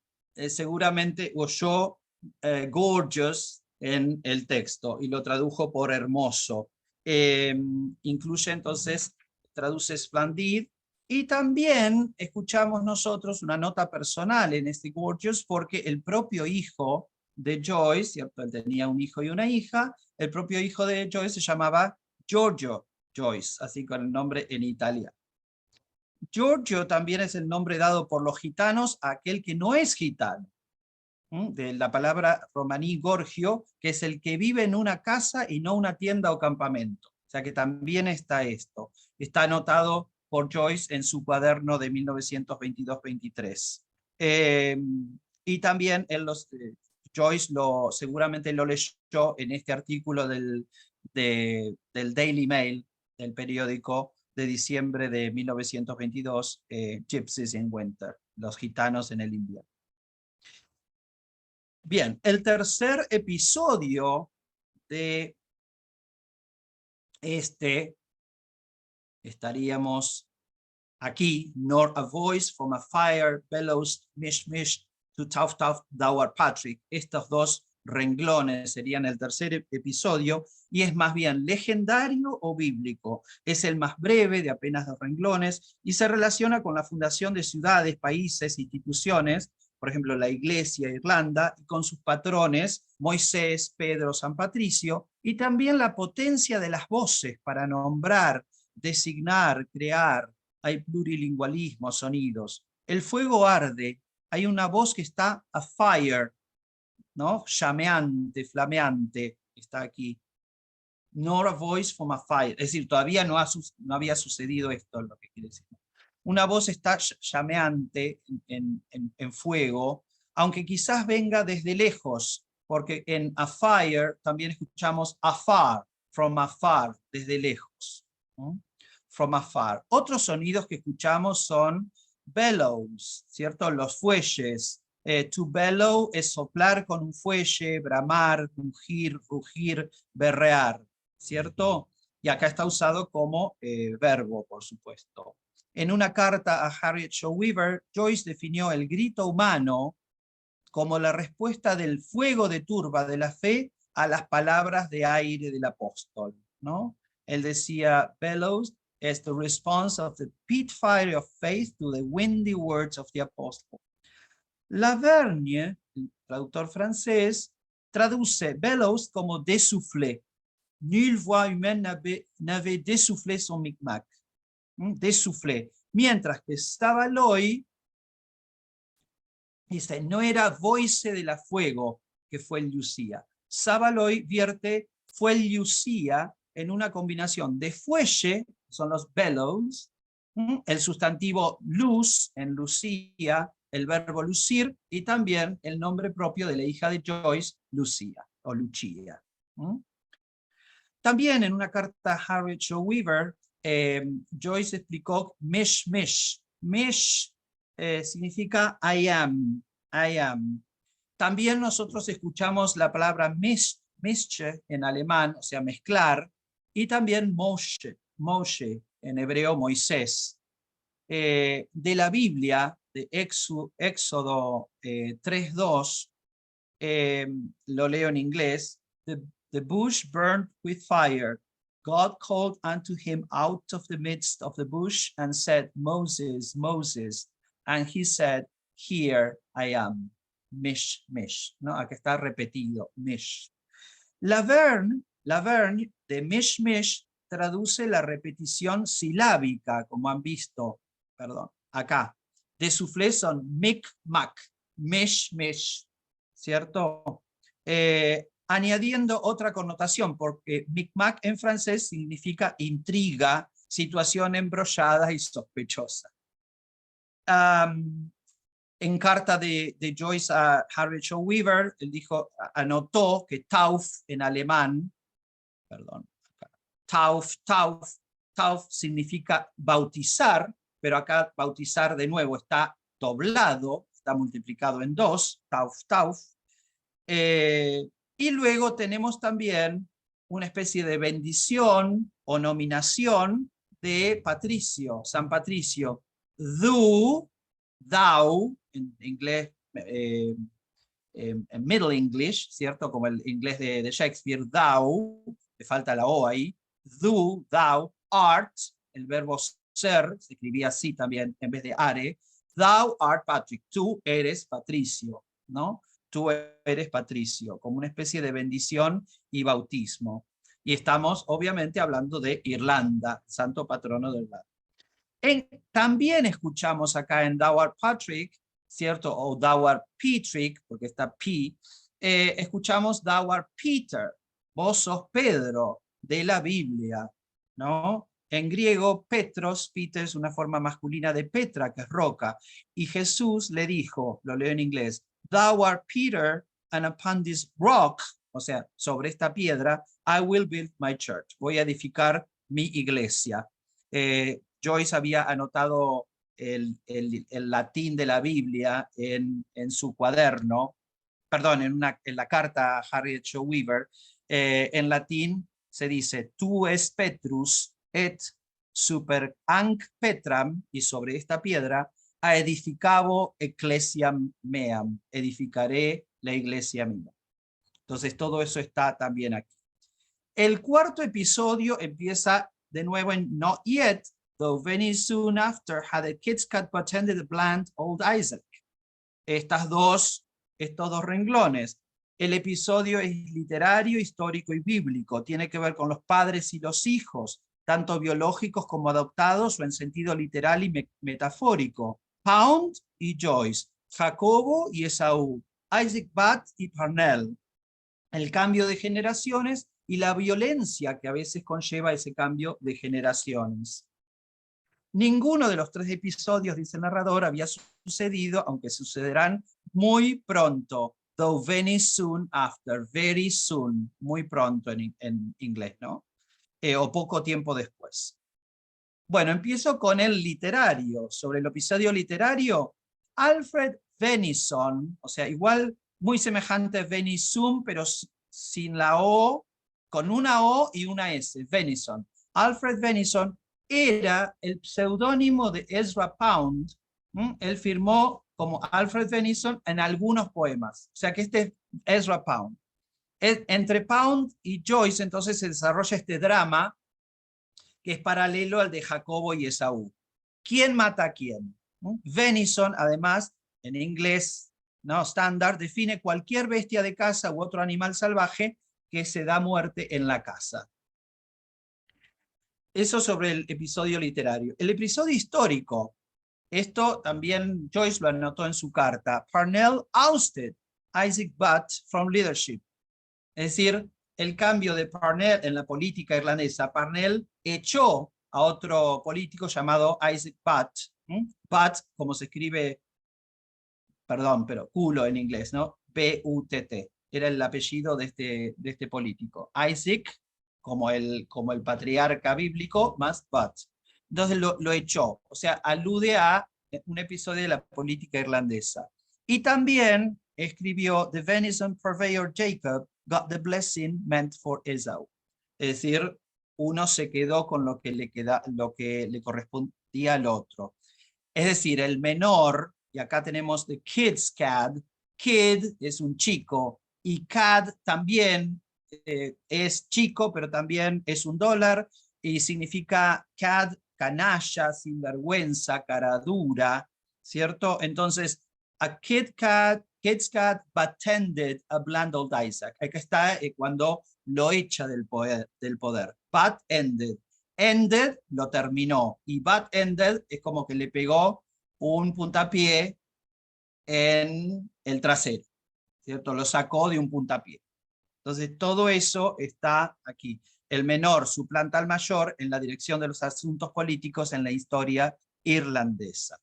seguramente oyó gorgeous en el texto y lo tradujo por hermoso. Incluye entonces, traduce splendid, y también escuchamos nosotros una nota personal en este gorgeous porque el propio hijo de Joyce, ¿cierto? Él tenía un hijo y una hija, el propio hijo de Joyce se llamaba Giorgio Joyce, así con el nombre en italiano. Giorgio también es el nombre dado por los gitanos a aquel que no es gitano, de la palabra romaní gorgio, que es el que vive en una casa y no una tienda o campamento. O sea que también está esto. Está anotado por Joyce en su cuaderno de 1922-23. Y también Joyce seguramente lo leyó en este artículo del del Daily Mail, del periódico de diciembre de 1922, Gypsies in Winter, los gitanos en el invierno. Bien, el tercer episodio de estaríamos aquí, nor a voice from a fire bellows mish mish to tough tough thou art Patrick. Estos dos renglones serían el tercer episodio y es más bien legendario o bíblico. Es el más breve, de apenas 2 renglones, y se relaciona con la fundación de ciudades, países, instituciones, por ejemplo la Iglesia, Irlanda, y con sus patrones, Moisés, Pedro, San Patricio, y también la potencia de las voces para nombrar, designar, crear. Hay plurilingüismo, sonidos. El fuego arde, hay una voz que está a fire, ¿no? Llameante, flameante, está aquí. Nor a voice from a fire, es decir, todavía no había sucedido esto, lo que quiere decir. Una voz está llameante en fuego, aunque quizás venga desde lejos, porque en a fire también escuchamos afar, from afar, desde lejos, ¿no? From afar. Otros sonidos que escuchamos son bellows, ¿cierto? Los fuelles. To bellow es soplar con un fuelle, bramar, mugir, rugir, berrear, ¿cierto? Y acá está usado como verbo, por supuesto. En una carta a Harriet Shaw Weaver, Joyce definió el grito humano como la respuesta del fuego de turba de la fe a las palabras de aire del apóstol, ¿no? Él decía, bellows is the response of the pit fire of faith to the windy words of the apostle. Lavergne, el traductor francés, traduce bellows como dessoufflé. Nulle voix humaine n'avait dessoufflé son Micmac. Dessoufflé. Mientras que Savaloi dice, no era voice de la fuego que fue el Lucía. Savaloi vierte fue el Lucía en una combinación de fuelle, son los bellows, el sustantivo luz en Lucía, el verbo lucir, y también el nombre propio de la hija de Joyce, Lucía, o Lucia. También en una carta a Harriet Shaw Weaver, Joyce explicó mish mish. Mish significa I am, I am. También nosotros escuchamos la palabra mische en alemán, o sea, mezclar, y también Moshe, Moshe en hebreo Moisés. De la Biblia, de Éxodo 3:2, lo leo en inglés. The bush burned with fire. God called unto him out of the midst of the bush and said, Moses, Moses. And he said, here I am. Mish, mish. ¿No? Acá está repetido, mish. Laverne de mish, mish, traduce la repetición silábica, como han visto, perdón, acá. De soufflé son mic, mac, mish, mish, ¿cierto? Añadiendo otra connotación, porque micmac en francés significa intriga, situación embrollada y sospechosa. En carta de Joyce a Harriet Shaw Weaver, él dijo, anotó que tauf en alemán, perdón, tauf significa bautizar, pero acá bautizar de nuevo está doblado, está multiplicado en 2, tauf. Y luego tenemos también una especie de bendición o nominación de Patricio, San Patricio. Thou, en inglés, en Middle English, ¿cierto? Como el inglés de Shakespeare, thou, le falta la O ahí. Thou art, el verbo ser, se escribía así también en vez de are. Thou art Patrick, tú eres Patricio, ¿no? Tú eres Patricio, como una especie de bendición y bautismo. Y estamos obviamente hablando de Irlanda, santo patrono de Irlanda. También escuchamos acá en Thou art Patrick, ¿cierto? O Thou art Patrick, porque está P, escuchamos Thou art Peter, vos sos Pedro de la Biblia, ¿no? En griego, Petros, Peter es una forma masculina de Petra, que es roca, y Jesús le dijo, lo leo en inglés, Thou art Peter, and upon this rock o sea, sobre esta piedra, I will build my church. Voy a edificar mi iglesia. Joyce había anotado el latín de la Biblia en su cuaderno, perdón, en la carta a Harriet Shaw Weaver. En latín se dice, tu es Petrus et super anc Petram, y sobre esta piedra a edificabo ecclesiam meam, edificaré la iglesia mía. Entonces todo eso está también aquí. El cuarto episodio empieza de nuevo en Not Yet, though very soon after had the kids got attended the bland old Isaac. Estos dos renglones. El episodio es literario, histórico y bíblico. Tiene que ver con los padres y los hijos, tanto biológicos como adoptados o en sentido literal y metafórico. Pound y Joyce, Jacobo y Esaú, Isaac Butt y Parnell. El cambio de generaciones y la violencia que a veces conlleva ese cambio de generaciones. Ninguno de los 3 episodios, dice el narrador, había sucedido, aunque sucederán muy pronto. Though very soon after, very soon, muy pronto en inglés, ¿no? O poco tiempo después. Bueno, empiezo con el literario. Sobre el episodio literario, Alfred Venison, o sea, igual muy semejante a Venison, pero sin la O, con una O y una S, Venison. Alfred Venison era el seudónimo de Ezra Pound. Él firmó como Alfred Venison en algunos poemas. O sea que este es Ezra Pound. Entre Pound y Joyce entonces se desarrolla este drama que es paralelo al de Jacobo y Esaú. ¿Quién mata a quién? Venison, además, en inglés no estándar, define cualquier bestia de caza u otro animal salvaje que se da muerte en la casa. Eso sobre el episodio literario. El episodio histórico, esto también Joyce lo anotó en su carta. Parnell ousted Isaac Butt from leadership. Es decir, el cambio de Parnell en la política irlandesa. Parnell echó a otro político llamado Isaac Butt. Butt, como se escribe, perdón, pero culo en inglés, ¿no? B-U-T-T. Era el apellido de este político. Isaac, como el patriarca bíblico, más Butt. Entonces lo echó. O sea, alude a un episodio de la política irlandesa. Y también escribió The venison purveyor Jacob got the blessing meant for Esau. Es decir, uno se quedó con lo que le correspondía al otro. Es decir, el menor, y acá tenemos the kid's cad, kid es un chico, y cad también es chico, pero también es un dólar, y significa cad, canalla, sinvergüenza, cara dura, ¿cierto? Entonces, a kid's cat butended a bland old Isaac. Acá está cuando lo echa del poder. But-ended. Ended lo terminó. Y but-ended es como que le pegó un puntapié en el trasero, ¿cierto? Lo sacó de un puntapié. Entonces todo eso está aquí. El menor suplanta al mayor en la dirección de los asuntos políticos en la historia irlandesa.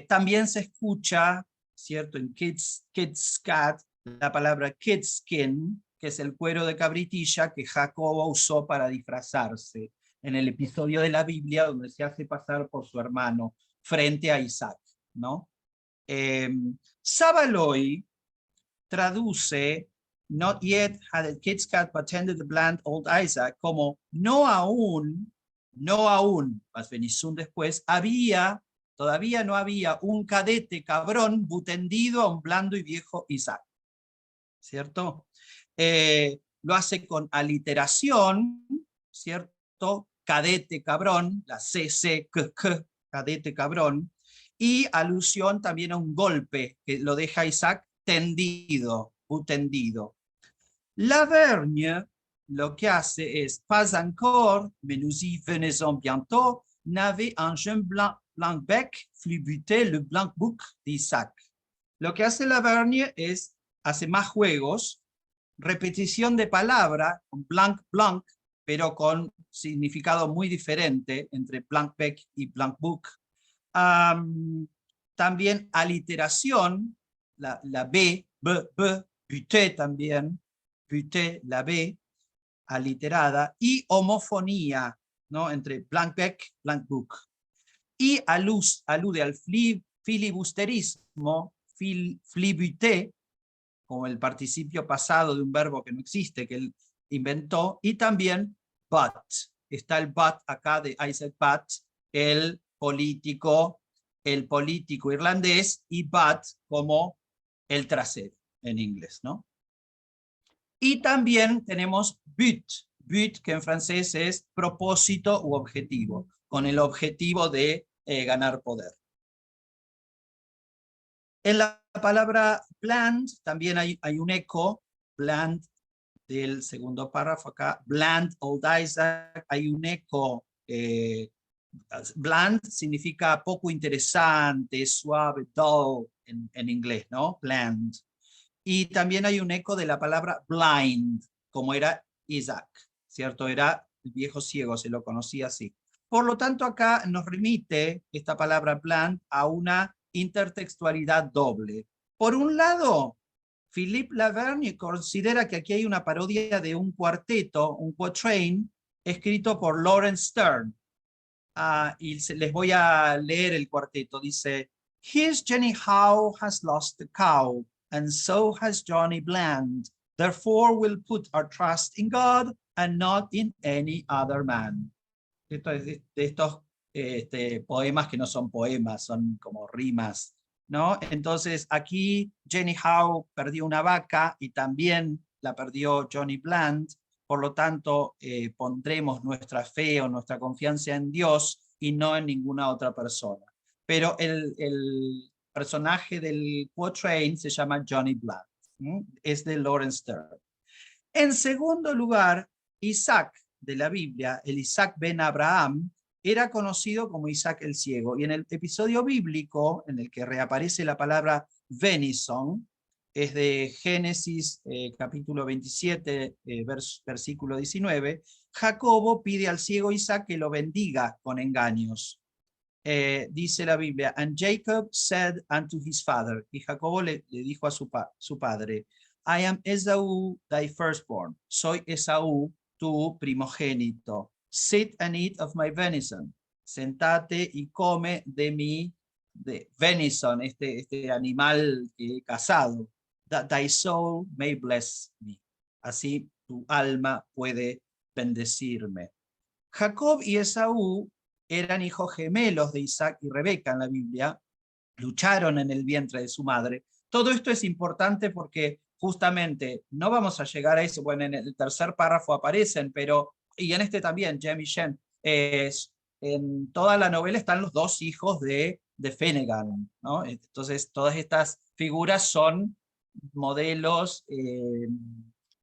También se escucha, ¿cierto? En Kid's Cat, la palabra kidskin, que es el cuero de cabritilla que Jacobo usó para disfrazarse en el episodio de la Biblia donde se hace pasar por su hermano frente a Isaac, ¿no? Savaloy traduce Not yet had the kid's cat attended the bland old Isaac como no aún, más Venison después, todavía no había un cadete cabrón butendido a un blando y viejo Isaac. ¿Cierto? Lo hace con aliteración, ¿cierto? Cadete cabrón, la CC, cadete cabrón, y alusión también a un golpe que lo deja Isaac tendido, butendido. Lavergne lo que hace es pas encore, mais nous y venons bientôt, n'avait un jeune blanc-bec flubuté le blanc-bouc d'Isaac. Lo que hace Lavergne es, hace más juegos, repetición de palabra, blanc-blanc, pero con significado muy diferente entre blanc-bec y blanc-bouc. También aliteración, la B, B, buté también, buté, la B, aliterada, y homofonía, ¿no? Entre blank book, blank book. Y alude al filibusterismo, flibuté, como el participio pasado de un verbo que no existe, que él inventó, y también but. Está el but acá de Isaac Butt, el político irlandés, y but como el trasero en inglés, ¿no? Y también tenemos but, que en francés es propósito u objetivo, con el objetivo de ganar poder. En la palabra bland también hay un eco, bland del segundo párrafo acá, bland old Isaac, hay un eco, bland significa poco interesante, suave, dull en inglés, ¿no? Bland. Y también hay un eco de la palabra blind, como era Isaac, ¿cierto? Era el viejo ciego, se lo conocía así. Por lo tanto, acá nos remite esta palabra blind a una intertextualidad doble. Por un lado, Philippe Lavergne considera que aquí hay una parodia de un cuarteto, un quatrain, escrito por Lawrence Stern. Y les voy a leer el cuarteto. Dice, Here's Jenny Howe has lost the cow, and so has Johnny Bland. Therefore we'll put our trust in God and not in any other man. Esto es de estos poemas que no son poemas, son como rimas, ¿no? Entonces aquí Jenny Howe perdió una vaca y también la perdió Johnny Bland, por lo tanto pondremos nuestra fe o nuestra confianza en Dios y no en ninguna otra persona. Pero el personaje del quatrain se llama Johnny Bland, ¿sí? Es de Lawrence Stern. En segundo lugar, Isaac de la Biblia, el Isaac ben Abraham, era conocido como Isaac el ciego. Y en el episodio bíblico, en el que reaparece la palabra venison, es de Génesis capítulo 27, versículo 19, Jacobo pide al ciego Isaac que lo bendiga con engaños. Dice la Biblia, and Jacob said unto his father, y Jacobo le dijo a su padre, I am Esau, thy firstborn, soy Esaú, tu primogénito. Sit and eat of my venison, sentate y come de mi venison, este animal que he cazado, that thy soul may bless me. Así tu alma puede bendecirme. Jacob y Esaú eran hijos gemelos de Isaac y Rebeca en la Biblia, lucharon en el vientre de su madre. Todo esto es importante porque justamente no vamos a llegar a eso, bueno, en el tercer párrafo aparecen, pero, y en este también, Jem y Shem, en toda la novela están los dos hijos de Finnegan, ¿no? Entonces todas estas figuras son modelos,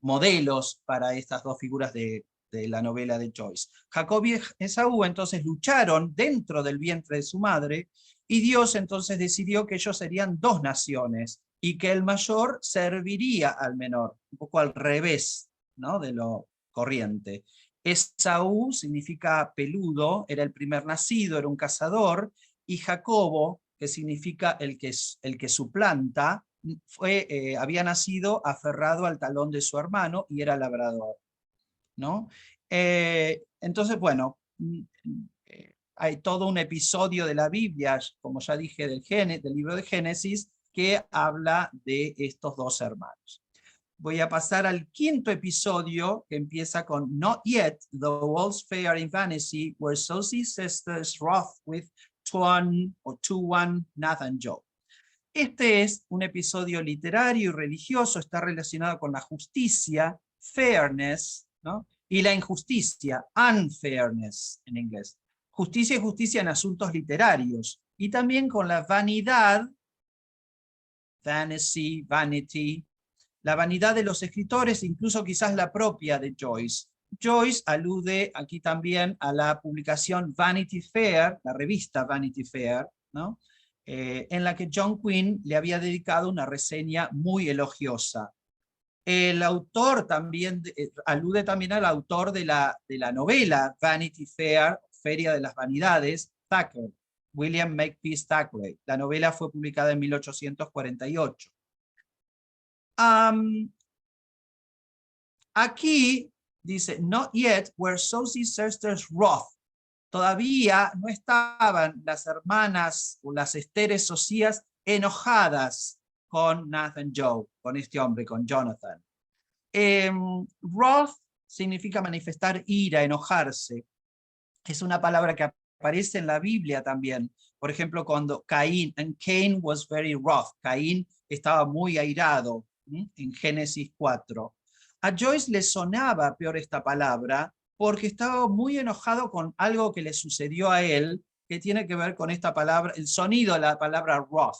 modelos para estas dos figuras de la novela de Joyce. Jacob y Esaú entonces lucharon dentro del vientre de su madre y Dios entonces decidió que ellos serían dos naciones y que el mayor serviría al menor, un poco al revés, ¿no?, de lo corriente. Esaú significa peludo, era el primer nacido, era un cazador, y Jacobo, que significa el que suplanta, había nacido aferrado al talón de su hermano y era labrador, ¿no? Entonces, bueno, hay todo un episodio de la Biblia, como ya dije, del libro de Génesis, que habla de estos dos hermanos. Voy a pasar al quinto episodio, que empieza con Not yet, though all's fair in vanity, were Susie's sisters wroth with Tuan, Nathan, Job. Este es un episodio literario y religioso, está relacionado con la justicia, fairness, ¿no?, y la injusticia, unfairness en inglés. Justicia y justicia en asuntos literarios, y también con la vanidad, vanity, la vanidad de los escritores, incluso quizás la propia de Joyce. Joyce alude aquí también a la publicación Vanity Fair, la revista Vanity Fair, ¿no?, en la que John Quinn le había dedicado una reseña muy elogiosa. El autor también alude también al autor de la novela Vanity Fair, Feria de las Vanidades, Thackeray, William Makepeace Thackeray. La novela fue publicada en 1848. Aquí dice, not yet were Susie's sisters wroth. Todavía no estaban las hermanas o las Esteres Socias enojadas con Nathan Joe, con este hombre, con Jonathan. Wrath significa manifestar ira, enojarse. Es una palabra que aparece en la Biblia también. Por ejemplo, cuando Cain was very wroth. Caín estaba muy airado, en Génesis 4. A Joyce le sonaba peor esta palabra porque estaba muy enojado con algo que le sucedió a él, que tiene que ver con esta palabra, el sonido de la palabra wrath.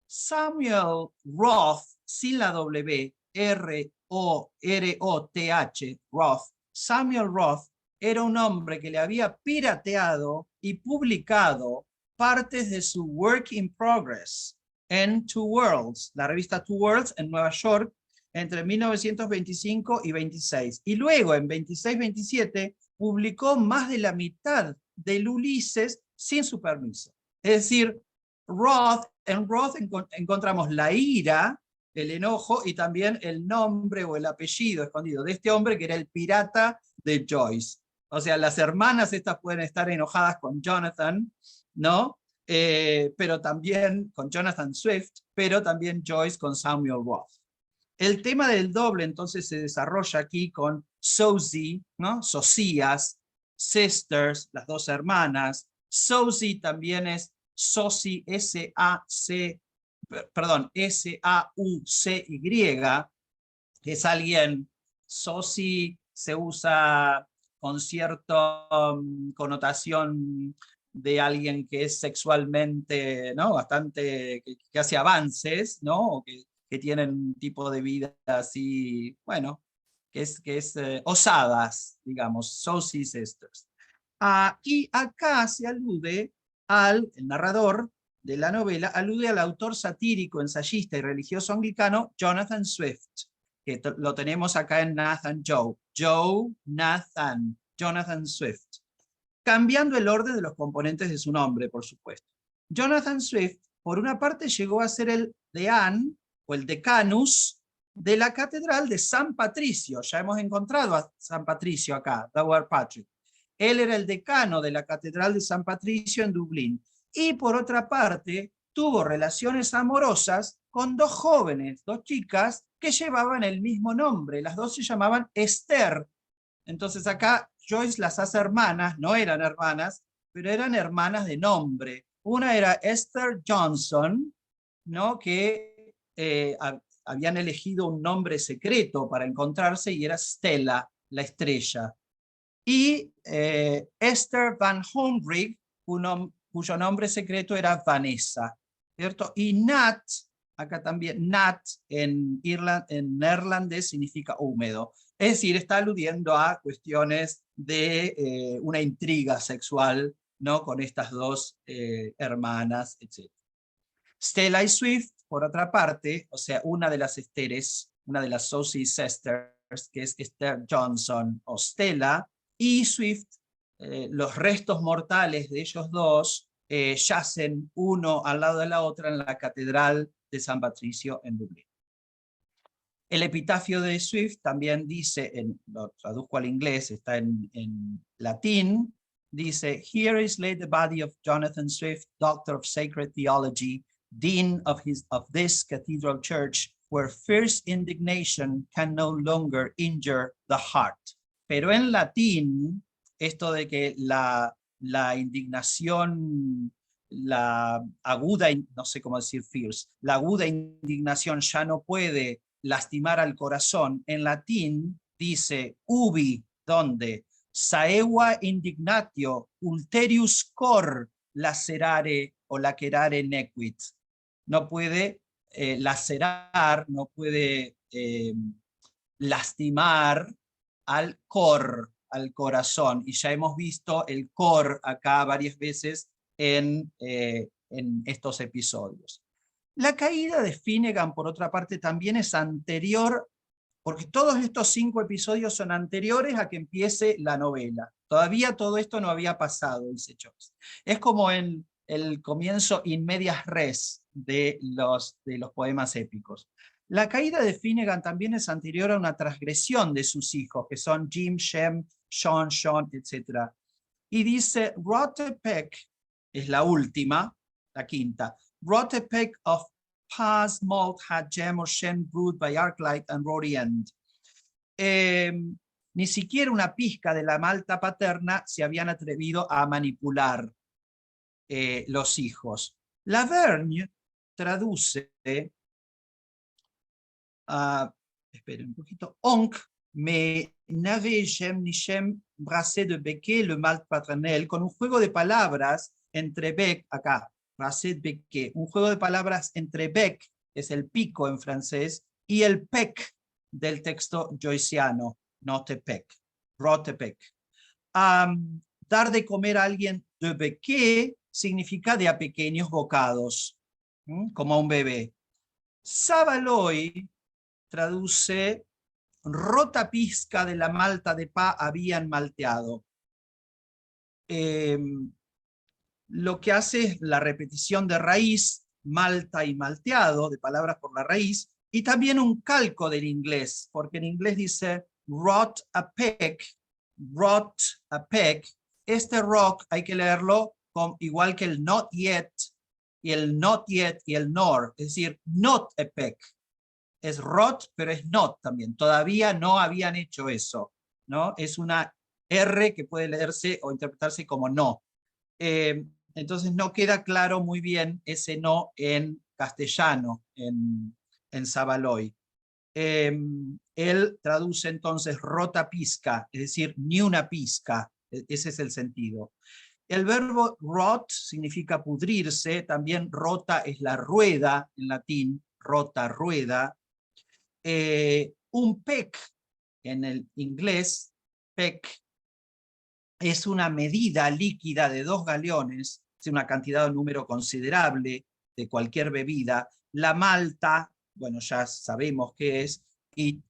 Samuel Roth, sin la W, R-O-R-O-T-H, Roth, Samuel Roth, era un hombre que le había pirateado y publicado partes de su Work in Progress en Two Worlds, la revista Two Worlds en Nueva York, entre 1925 y 26. Y luego, en 26-27, publicó más de la mitad del Ulises sin su permiso. Es decir, en Roth encontramos la ira, el enojo y también el nombre o el apellido escondido de este hombre que era el pirata de Joyce. O sea, las hermanas estas pueden estar enojadas con Jonathan, ¿no? Pero también con Jonathan Swift, pero también Joyce con Samuel Roth. El tema del doble entonces se desarrolla aquí con Susie, ¿no? Socias, sisters, las dos hermanas. Susie también es Soci, S-A-U-C-Y, que es alguien, Soci se usa con cierta connotación de alguien que es sexualmente, ¿no? Bastante, que hace avances, ¿no? O que tienen un tipo de vida así, bueno, que es osadas, digamos, Soci Sisters. Y acá se alude el narrador de la novela, alude al autor satírico, ensayista y religioso anglicano Jonathan Swift, que lo tenemos acá en Nathan Joe. Jonathan Swift. Cambiando el orden de los componentes de su nombre, por supuesto. Jonathan Swift, por una parte, llegó a ser el deán, o el decanus, de la Catedral de San Patricio. Ya hemos encontrado a San Patricio acá, Dower Patrick. Él era el decano de la Catedral de San Patricio en Dublín. Y por otra parte, tuvo relaciones amorosas con dos jóvenes, dos chicas, que llevaban el mismo nombre. Las dos se llamaban Esther. Entonces acá Joyce las hace hermanas, no eran hermanas, pero eran hermanas de nombre. Una era Esther Johnson, ¿no? Que habían elegido un nombre secreto para encontrarse y era Stella, la estrella. Y Esther Van Homrig, cuyo nombre secreto era Vanessa, ¿cierto? Y Nat, acá también, Nat en neerlandés significa húmedo. Es decir, está aludiendo a cuestiones de una intriga sexual, ¿no? Con estas dos hermanas, etc. Stella y Swift, por otra parte, o sea, una de las Esteres, una de las Sosie Sisters, que es Esther Johnson o Stella, y Swift, los restos mortales de ellos dos yacen uno al lado de la otra en la Catedral de San Patricio en Dublín. El epitafio de Swift también dice, lo traduzco al inglés, está en latín, dice, "Here is laid the body of Jonathan Swift, Doctor of Sacred Theology, Dean of this Cathedral Church, where fierce indignation can no longer injure the heart." Pero en latín, esto de que la indignación, la aguda, no sé cómo decir fierce, la aguda indignación ya no puede lastimar al corazón, en latín dice ubi, donde, saewa indignatio, ulterius cor lacerare o lacerare nequit. No puede lacerar, no puede lastimar al cor, al corazón. Y ya hemos visto el cor acá varias veces en estos episodios. La caída de Finnegan, por otra parte, también es anterior, porque todos estos 5 episodios son anteriores a que empiece la novela. Todavía todo esto no había pasado, dice Joyce. Es como en el comienzo in medias res de los poemas épicos. La caída de Finnegan también es anterior a una transgresión de sus hijos, que son Jim, Shem, Sean, etc. Y dice, Rotepec, es la última, la quinta, Rotepec of Paz, Malt, Had, Jem, or Shem, brewed by Arclight and Rory End. Ni siquiera una pizca de la malta paterna se habían atrevido a manipular los hijos. Lavergne traduce, esperen un poquito, Onc me n'avait jem ni jem brassé de Becquet le malt paternel, con un juego de palabras entre Bec, acá, brassé de Becquet, un juego de palabras entre Bec, que es el pico en francés, y el pec del texto joyciano, Notepec, Rotepec. Dar de comer a alguien de Becquet significa de a pequeños bocados, como a un bebé. Savaloy traduce, rota pizca de la malta de pa habían malteado. Lo que hace es la repetición de raíz, malta y malteado, de palabras por la raíz, y también un calco del inglés, porque en inglés dice rot a peck, rot a peck. Este rock hay que leerlo igual que el not yet, y el not yet y el nor, es decir, not a peck. Es rot, pero es not también. Todavía no habían hecho eso, ¿no? Es una R que puede leerse o interpretarse como no. Entonces no queda claro muy bien ese no en castellano, en Savaloy. Él traduce entonces rota pizca, es decir, ni una pizca. Ese es el sentido. El verbo rot significa pudrirse, también rota es la rueda en latín, rota, rueda. Un peck en el inglés, peck, es una medida líquida de 2 galones, es una cantidad de número considerable de cualquier bebida. La malta, bueno, ya sabemos qué es, y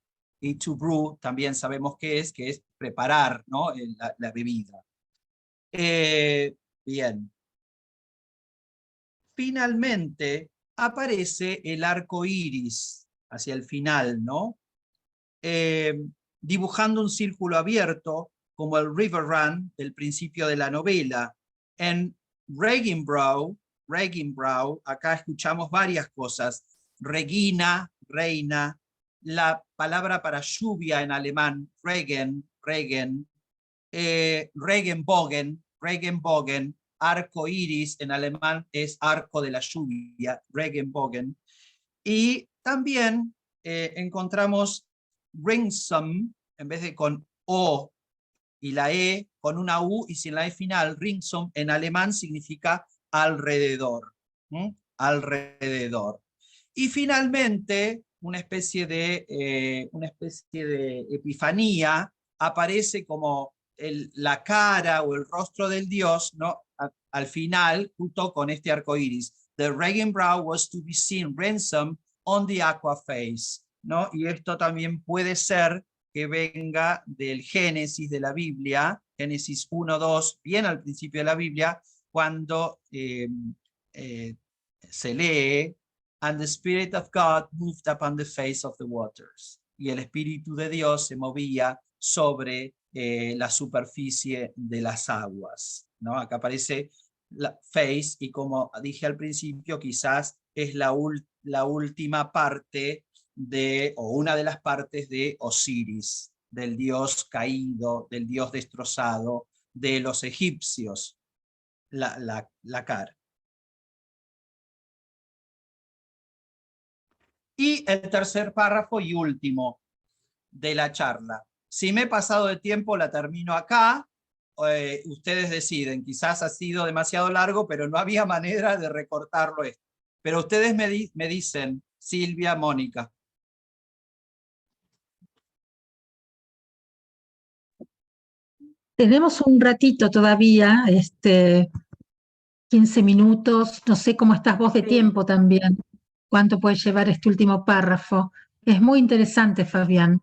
to brew también sabemos qué es preparar, ¿no? la bebida. Bien. Finalmente aparece el arco iris hacia el final, ¿no? Dibujando un círculo abierto, como el River Run del principio de la novela. En Regenbrau, acá escuchamos varias cosas. Regina, reina, la palabra para lluvia en alemán, Regen, Regenbogen, arco iris en alemán es arco de la lluvia, Regenbogen. Y también encontramos ringsum, en vez de con O y la E, con una U y sin la E final, ringsum en alemán significa alrededor. Alrededor. Y finalmente, una especie de epifanía, aparece como la cara o el rostro del dios, ¿no? Al final, junto con este arco iris. The Regenbrau was to be seen ransom on the aqua face, ¿no? Y esto también puede ser que venga del Génesis de la Biblia, Génesis 1-2, bien al principio de la Biblia, cuando se lee, and the Spirit of God moved upon the face of the waters. Y el Espíritu de Dios se movía sobre la superficie de las aguas, ¿no? Acá aparece la face, y como dije al principio, quizás es la última parte o una de las partes de Osiris, del dios caído, del dios destrozado, de los egipcios, la cara. Y el tercer párrafo y último de la charla. Si me he pasado de tiempo, la termino acá. Ustedes deciden, quizás ha sido demasiado largo, pero no había manera de recortarlo esto. Pero ustedes me dicen, Silvia, Mónica. Tenemos un ratito todavía, 15 minutos, no sé cómo estás vos de Sí. tiempo también, cuánto puede llevar este último párrafo. Es muy interesante, Fabián,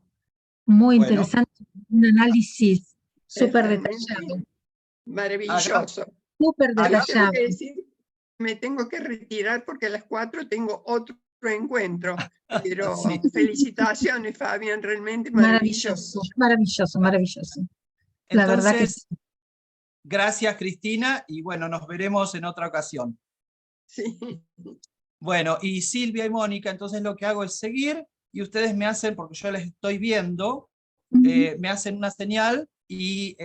muy Bueno. interesante, un análisis súper Realmente detallado. maravilloso. Súper Ahora detallado. tengo que decir, me tengo que retirar porque a las 4 tengo otro encuentro. Pero Sí. felicitaciones, Fabián, realmente maravilloso. Maravilloso, maravilloso, maravilloso. La verdad que Entonces, gracias Cristina, y bueno, nos veremos en otra ocasión. Sí. Bueno, y Silvia y Mónica, entonces lo que hago es seguir, y ustedes me hacen, porque yo les estoy viendo, me hacen una señal, y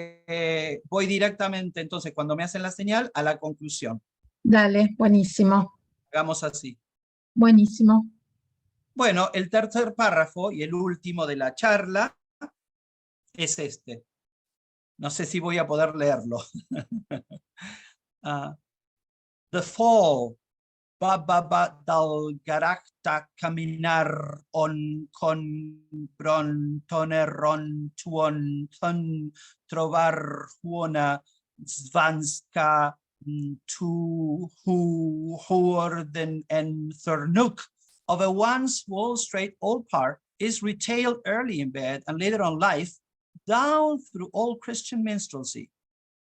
voy directamente, entonces, cuando me hacen la señal, a la conclusión. dale, buenísimo, Hagamos así. buenísimo. Bueno, el tercer párrafo y el último de la charla es este. No sé si voy a poder leerlo. The fall, bababa dal garakta caminar on con bron toneron tuon ton trovar huona svanska tu huorden en thornuk of a once Wall Street old park is retailed early in bed and later on life down through all Christian minstrelsy.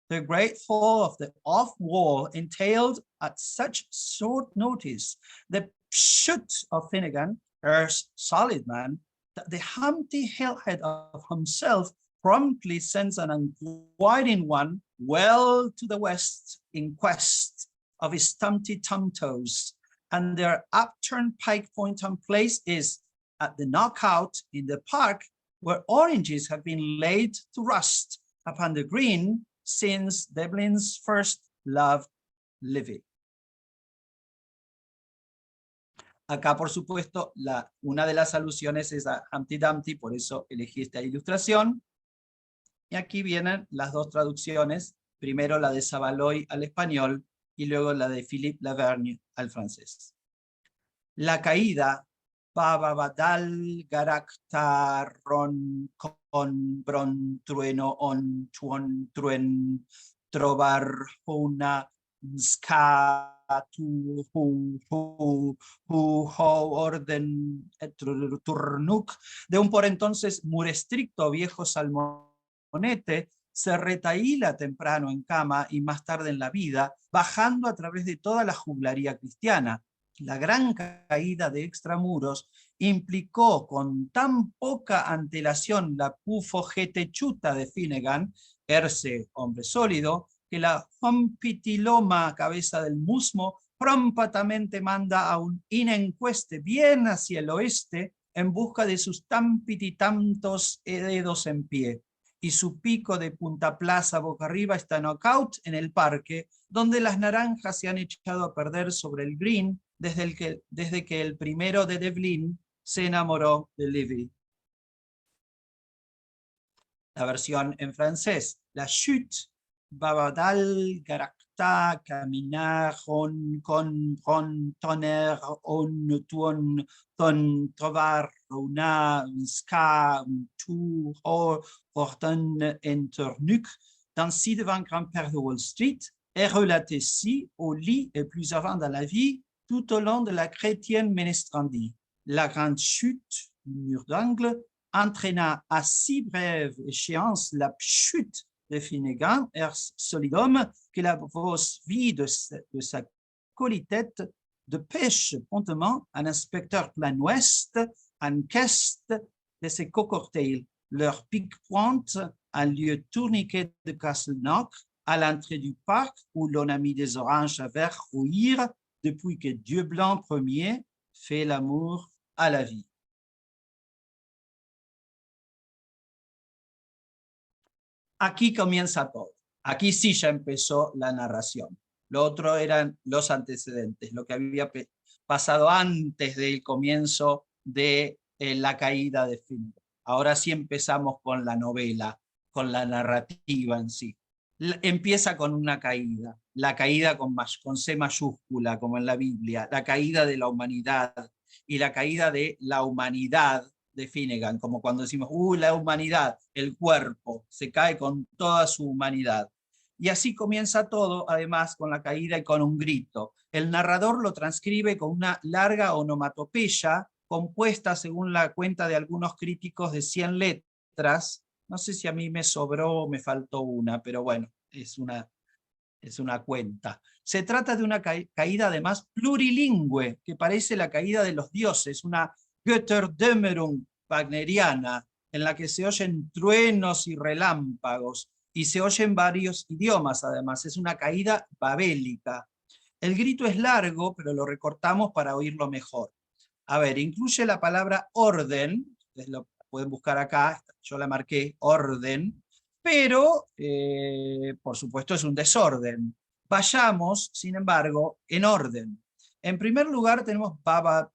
The great fall of the off-wall entailed at such short notice the pshut of Finnegan, Earth's solid man, that the Humpty Hillhead of himself promptly sends an unguiding one well to the west in quest of his Tumty Tumtoes, and their upturned pike point and place is at the knockout in the park where oranges have been laid to rust upon the green since Devlin's first love, Livy. Acá, por supuesto, una de las alusiones es a Humpty Dumpty, por eso elegí esta ilustración. Y aquí vienen las dos traducciones, primero la de Savaloy al español y luego la de Philippe Lavergne al francés. La caída, Bababadal Garaktaron con bron trueno on tuon truen trovar una ska tu hu orden turnuk de un por entonces muy estricto viejo salmonete se retaíla temprano en cama y más tarde en la vida, bajando a través de toda la juglaría cristiana. La gran caída de extramuros implicó con tan poca antelación la pufogetechuta de Finnegan, Erce, hombre sólido, que la Humpitiloma, cabeza del musmo, promptamente manda a un inencueste bien hacia el oeste en busca de sus tampititantos dedos en pie. Y su pico de punta plaza boca arriba está knockout en el parque, donde las naranjas se han echado a perder sobre el green desde que el primero de Devlin se enamoró de Livy. La versión en francés, la chute, babadal, garacta, caminar, con, tonner, on, tuon, ton, trovar, una, ska, tu, horton, enternuk, d'ainsi devant grand-père de Wall Street, est relaté ci au lit et plus avant dans la vie, tout au long de la chrétienne Ménestrandie. La grande chute, mur d'angle, entraîna à si brève échéance la chute de Finnegan, solidum, que la grosse vie de sa colitette de pêche promptement un inspecteur plein ouest, en quête de ses cocktails, leur pique-pointe, un lieu tourniquet de Castleknock, à l'entrée du parc où l'on a mis des oranges à verre rouillir depuis que Dieu blanc premier fait l'amour à la vie. Aquí comienza todo. Aquí sí ya empezó la narración. Lo otro eran los antecedentes, lo que había pasado antes del comienzo de la caída de Finnegan. Ahora sí empezamos con la novela, con la narrativa en sí. Empieza con una caída, la caída con C mayúscula, como en la Biblia, la caída de la humanidad, y la caída de la humanidad de Finnegan, como cuando decimos, la humanidad, el cuerpo, se cae con toda su humanidad. Y así comienza todo, además, con la caída y con un grito. El narrador lo transcribe con una larga onomatopeya, compuesta, según la cuenta de algunos críticos, de 100 letras. No sé si a mí me sobró o me faltó una, pero bueno, es una es una cuenta. Se trata de una caída además plurilingüe, que parece la caída de los dioses, una Götterdämmerung wagneriana, en la que se oyen truenos y relámpagos, y se oyen varios idiomas además, es una caída babélica. El grito es largo, pero lo recortamos para oírlo mejor. A ver, incluye la palabra orden, ustedes lo pueden buscar acá, yo la marqué orden, pero por supuesto es un desorden. Vayamos, sin embargo, en orden. En primer lugar tenemos batal,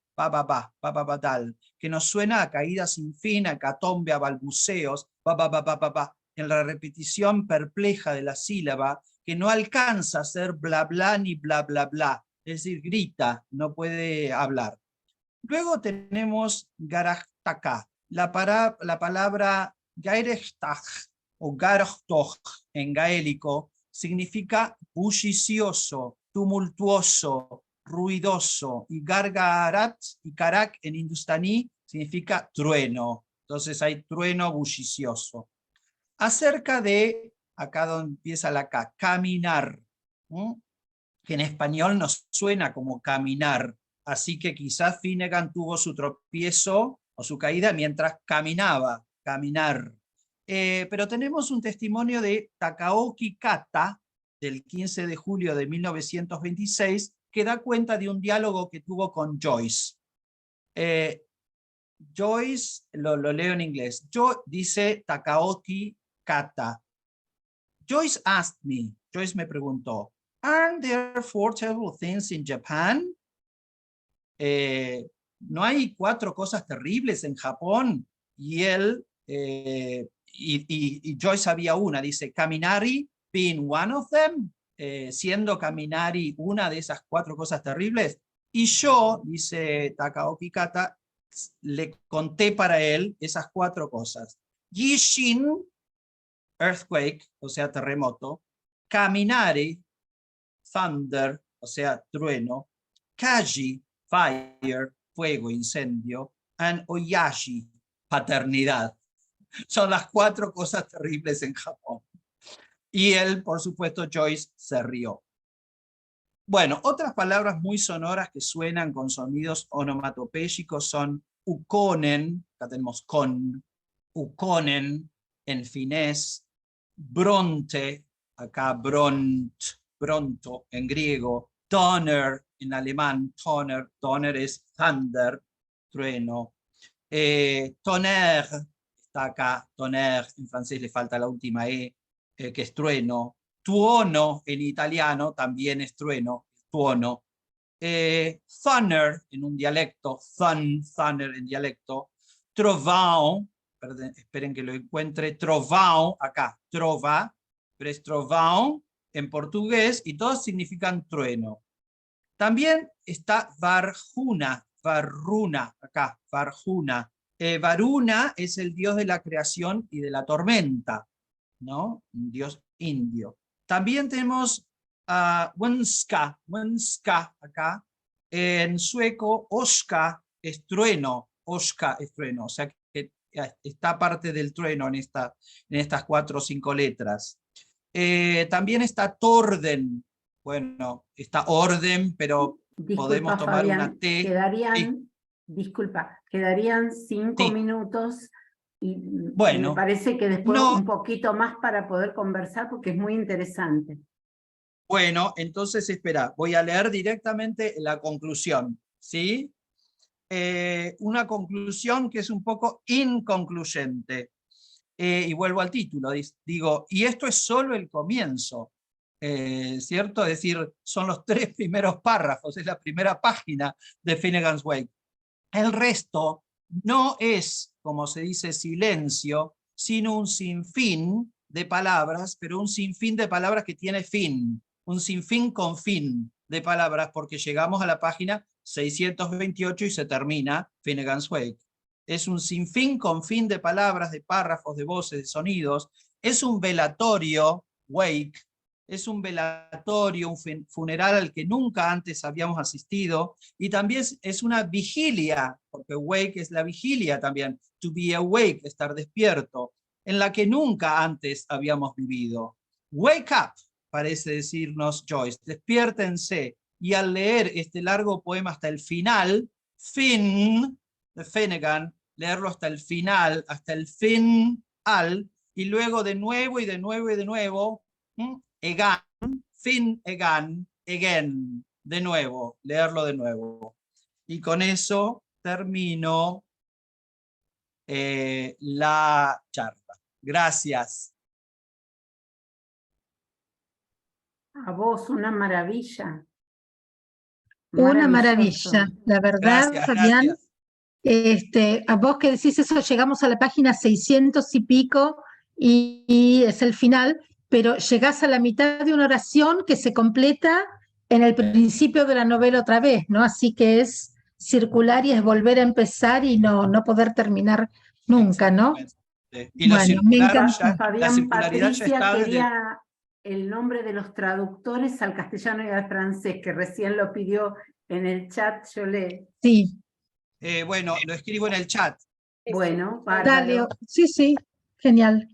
que nos suena a caída sin fin, a hecatombe, a balbuceos, en la repetición perpleja de la sílaba, que no alcanza a ser bla bla ni bla bla bla, es decir, grita, no puede hablar. Luego tenemos garachtaka, la palabra gairechtach o garachtoch en gaélico significa bullicioso, tumultuoso, ruidoso, y gargarat y karak en hindustaní significa trueno. Entonces hay trueno bullicioso. Acerca de, acá donde empieza la K, caminar, que en español nos suena como caminar, así que quizás Finnegan tuvo su tropiezo o su caída mientras caminaba, caminar. Pero tenemos un testimonio de Takaoki Kata, del 15 de julio de 1926, que da cuenta de un diálogo que tuvo con Joyce. Joyce, lo leo en inglés, dice Takaoki Kata. Joyce asked me, Joyce me preguntó, "Aren't there 4 terrible things in Japan?" ¿No hay 4 cosas terribles en Japón? Y él, y Joyce sabía una, dice, Kaminari being one of them, siendo Kaminari una de esas 4 cosas terribles. Y yo, dice Takaoki Kata, le conté para él esas 4 cosas. Yishin, earthquake, o sea, terremoto. Kaminari, thunder, o sea, trueno. Kaji, fire, fuego, incendio. And oyashi, paternidad. Son las 4 cosas terribles en Japón. Y él, por supuesto, Joyce, se rió. Bueno, otras palabras muy sonoras que suenan con sonidos onomatopéyicos son ukonen, acá tenemos con, ukonen en finés, bronte, acá bronto en griego, donner en alemán, donner es thunder, trueno, tonnerre, está acá, tonnerre, en francés le falta la última E, que es trueno, tuono en italiano también es trueno, tuono, thunder en un dialecto, thunder en dialecto, trovão, esperen que lo encuentre, trovão, acá, trova, pero es trovão en portugués y todos significan trueno. También está varjuna, varruna, acá, varjuna. Varuna es el dios de la creación y de la tormenta, ¿no? Un dios indio. También tenemos Wenska, acá. En sueco, Oska es trueno, o sea que está parte del trueno en estas 4 o 5 letras. También está Torden, bueno, está orden, pero Disculpa, podemos tomar Fabián, una T. Quedarían 5 Sí. minutos y Bueno, me parece que después no. un poquito más para poder conversar porque es muy interesante. Bueno, entonces espera, voy a leer directamente la conclusión, ¿sí? Una conclusión que es un poco inconcluyente. Y vuelvo al título, digo, y esto es solo el comienzo, ¿cierto? Es decir, son los 3 primeros párrafos, es la primera página de Finnegan's Wake. El resto no es, como se dice, silencio, sino un sinfín de palabras, pero un sinfín de palabras que tiene fin, un sinfín con fin de palabras, porque llegamos a la página 628 y se termina Finnegan's Wake. Es un sinfín con fin de palabras, de párrafos, de voces, de sonidos. Es un velatorio, Wake, es un velatorio, un funeral al que nunca antes habíamos asistido, y también es una vigilia, porque Wake es la vigilia también, to be awake, estar despierto, en la que nunca antes habíamos vivido. Wake up, parece decirnos Joyce. Despiértense. Y al leer este largo poema hasta el final, fin, de Finnegan, leerlo hasta el final, hasta el fin, al, y luego de nuevo y de nuevo y de nuevo, again, fin, again, de nuevo, leerlo de nuevo. Y con eso termino la charla. Gracias. A vos, una maravilla. Una Maravilloso. maravilla, la verdad, Gracias, Fabián. gracias. A vos que decís eso, llegamos a la página 600 y pico y es el final, pero llegás a la mitad de una oración que se completa en el principio de la novela otra vez, ¿no? Así que es circular y es volver a empezar y no poder terminar nunca, ¿no? Y lo Bueno, me circular encantó. la Fabián, circularidad ya Patricia está desde... quería el nombre de los traductores al castellano y al francés, que recién lo pidió en el chat, yo le... Sí, bueno, lo escribo en el chat. Bueno, dale, bárbaro. sí, genial.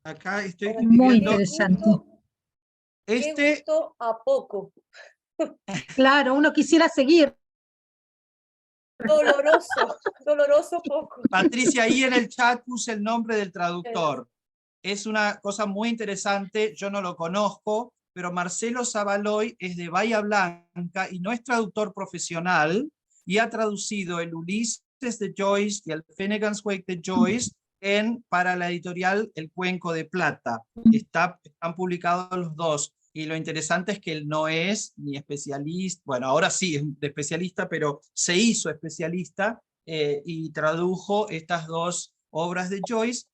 Acá estoy Muy escribiendo. interesante. Este, gusto a poco. Claro, uno quisiera seguir. Doloroso poco. Patricia, ahí en el chat puse el nombre del traductor. Es una cosa muy interesante, yo no lo conozco, pero Marcelo Zavaloy es de Bahía Blanca y no es traductor profesional y ha traducido el Ulises de Joyce y el Finnegan's Wake de Joyce para la editorial El Cuenco de Plata. Están publicados los dos. Y lo interesante es que él no es ni especialista, bueno, ahora sí es especialista, pero se hizo especialista y tradujo estas dos obras de Joyce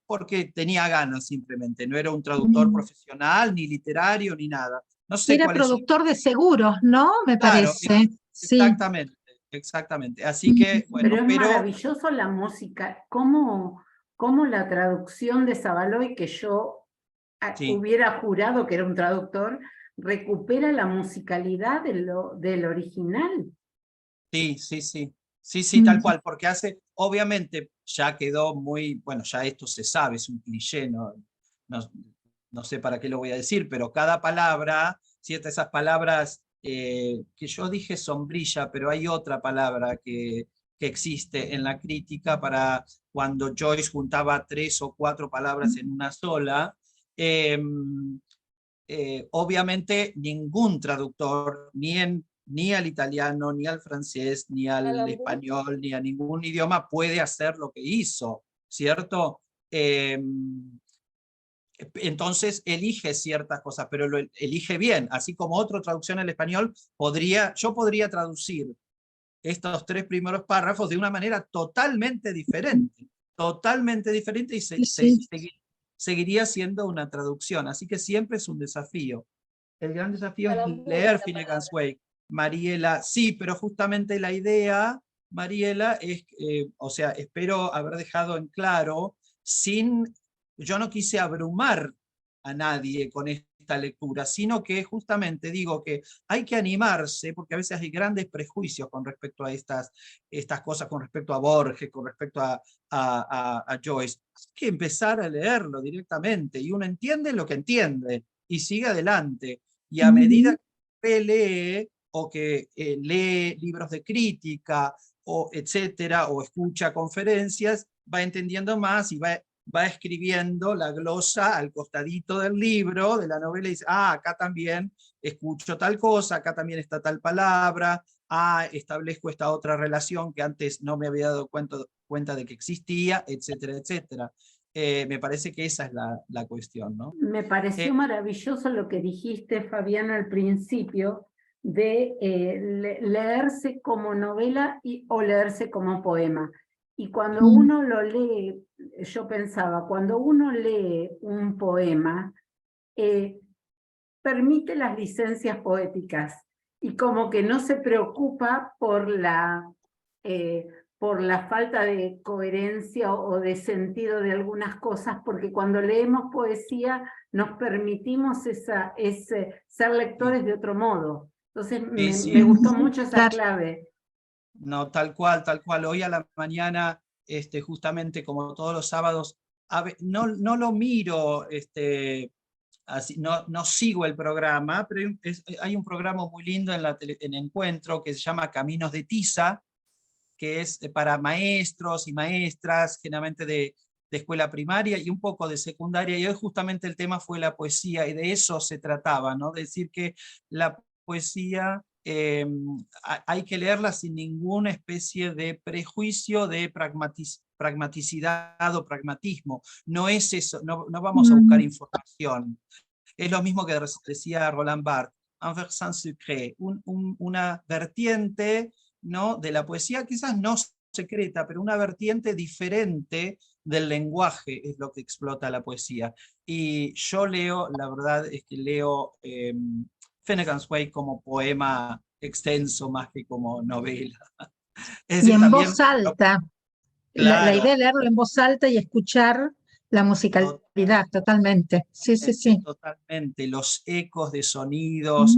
porque tenía ganas simplemente, no era un traductor profesional, ni literario, ni nada. No sé Era cuál es su... productor de seguros, ¿no? Me Claro, parece. Sí. exactamente, exactamente. Así que, bueno, Pero es maravilloso la música, cómo la traducción de Zavaloy, que yo Sí. hubiera jurado que era un traductor, recupera la musicalidad del original. Sí, sí, sí. Sí, tal cual, porque obviamente ya quedó muy, bueno, ya esto se sabe, es un cliché, no sé para qué lo voy a decir, pero cada palabra, ciertas esas palabras que yo dije sombrilla, pero hay otra palabra que existe en la crítica para cuando Joyce juntaba 3 o 4 palabras en una sola. Obviamente ningún traductor, ni al italiano, ni al francés, ni al español, ni a ningún idioma puede hacer lo que hizo, ¿cierto? Entonces elige ciertas cosas, pero lo elige bien, así como otra traducción al español, yo podría traducir estos 3 primeros párrafos de una manera totalmente diferente y seguiría siendo una traducción, así que siempre es un desafío. El gran desafío es leer Finnegan's Wake. Mariela, sí, pero justamente la idea, Mariela, es, o sea, espero haber dejado en claro, yo no quise abrumar a nadie con esta lectura, sino que justamente digo que hay que animarse, porque a veces hay grandes prejuicios con respecto a estas cosas, con respecto a Borges, con respecto a Joyce. Hay que empezar a leerlo directamente, y uno entiende lo que entiende, y sigue adelante. Y a medida que lee o que lee libros de crítica, o etcétera, o escucha conferencias, va entendiendo más y va escribiendo la glosa al costadito del libro, de la novela, y dice, acá también escucho tal cosa, acá también está tal palabra, establezco esta otra relación que antes no me había dado cuenta de que existía, etcétera, etcétera. Me parece que esa es la cuestión, ¿no? Me pareció maravilloso lo que dijiste, Fabián, al principio, de leerse como novela o leerse como poema. Y cuando uno lo lee, yo pensaba, cuando uno lee un poema, permite las licencias poéticas y como que no se preocupa por la falta de coherencia o de sentido de algunas cosas, porque cuando leemos poesía nos permitimos ser lectores de otro modo. Entonces me gustó mucho esa clave. No, tal cual, tal cual. Hoy a la mañana, justamente como todos los sábados, no lo miro así, no sigo el programa, pero hay un programa muy lindo en Encuentro que se llama Caminos de Tiza, que es para maestros y maestras, generalmente de escuela primaria y un poco de secundaria, y hoy justamente el tema fue la poesía, y de eso se trataba, ¿no? De decir que la poesía hay que leerla sin ninguna especie de prejuicio de pragmaticidad o pragmatismo. No es eso, no vamos a buscar información. Es lo mismo que decía Roland Barthes, un versant secret, una vertiente, ¿no?, de la poesía, quizás no secreta, pero una vertiente diferente del lenguaje es lo que explota la poesía. Y yo leo, la verdad es que leo Finnegans Wake como poema extenso más que como novela. Es Y decir, en también, voz alta. La claro, idea es leerlo en voz alta y escuchar la musicalidad, totalmente. Sí, sí, sí. totalmente, los ecos de sonidos,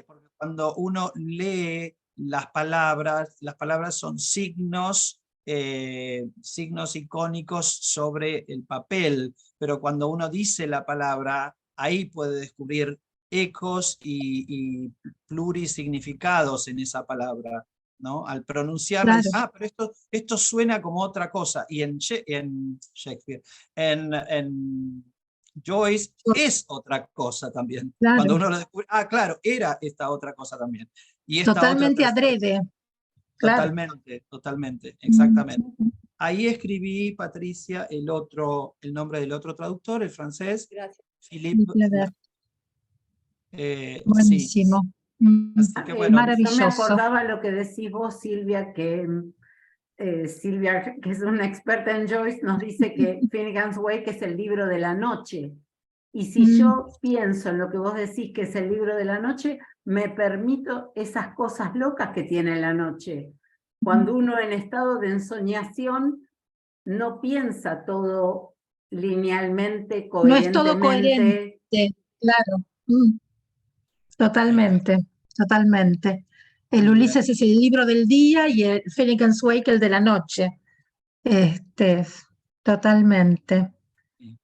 porque cuando uno lee las palabras son signos, signos icónicos sobre el papel, pero cuando uno dice la palabra, ahí puede descubrir ecos y plurisignificados en esa palabra, ¿no? Al pronunciarla, Claro. dice, pero esto suena como otra cosa, y en Shakespeare, en Joyce es otra cosa también. Claro. Cuando uno lo descubre, claro, era esta otra cosa también. Y esta Totalmente otra adrede. Claro. Totalmente, exactamente. Ahí escribí, Patricia, el nombre del otro traductor, el francés, Gracias. Philippe. Buenísimo. Sí. Así que bueno. Yo me Maravilloso. acordaba lo que decís vos, Silvia, que Silvia, que es una experta en Joyce, nos dice que Finnegans Wake es el libro de la noche. Y si yo pienso en lo que vos decís que es el libro de la noche, me permito esas cosas locas que tiene la noche. Cuando uno en estado de ensoñación no piensa todo linealmente, No es todo coherentemente. coherente, claro. Totalmente, totalmente. El Ulises es el libro del día y el Finnegans Wake el de la noche. Totalmente.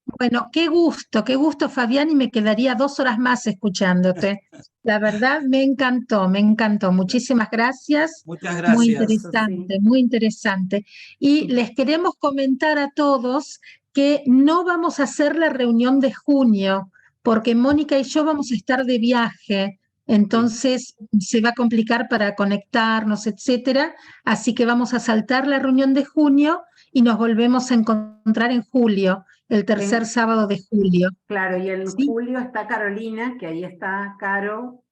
Bueno, qué gusto, Fabián, y me quedaría 2 horas más escuchándote. La verdad, me encantó, me encantó. Muchísimas gracias. Muchas Muy gracias. interesante, muy interesante. Y les queremos comentar a todos que no vamos a hacer la reunión de junio, porque Mónica y yo vamos a estar de viaje, entonces se va a complicar para conectarnos, etcétera. Así que vamos a saltar la reunión de junio y nos volvemos a encontrar en julio, el tercer sábado de julio. Claro, y en ¿Sí? julio está Carolina, que ahí está Caro,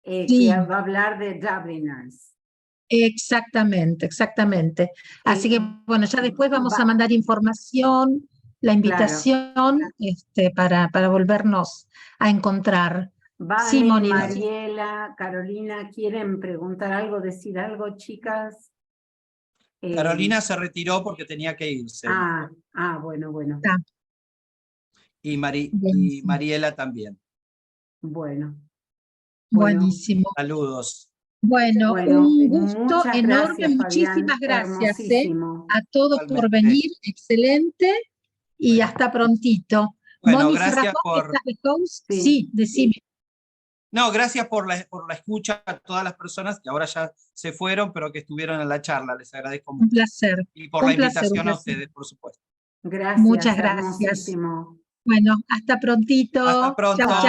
Sí. que va a hablar de Dubliners. Exactamente, exactamente. Así que, bueno, ya después vamos a mandar información, la invitación, para volvernos a encontrar. Sí, Vane, Moni, Mariela, Carolina, ¿quieren preguntar algo, decir algo, chicas? Carolina se retiró porque tenía que irse. Bueno, bueno. Y Mariela también. Bueno. Buenísimo. Saludos. Bueno, un gusto enorme, gracias, muchísimas Fabián. gracias a todos por venir, excelente, y hasta prontito. Bueno, Moni, gracias por... Sí, decime. No, gracias por la escucha a todas las personas que ahora ya se fueron, pero que estuvieron en la charla. Les agradezco mucho. Un placer. Y por la invitación a ustedes, por supuesto. Gracias. Muchas gracias. Hermosísimo. Bueno, hasta prontito. Hasta pronto. Chau, chau.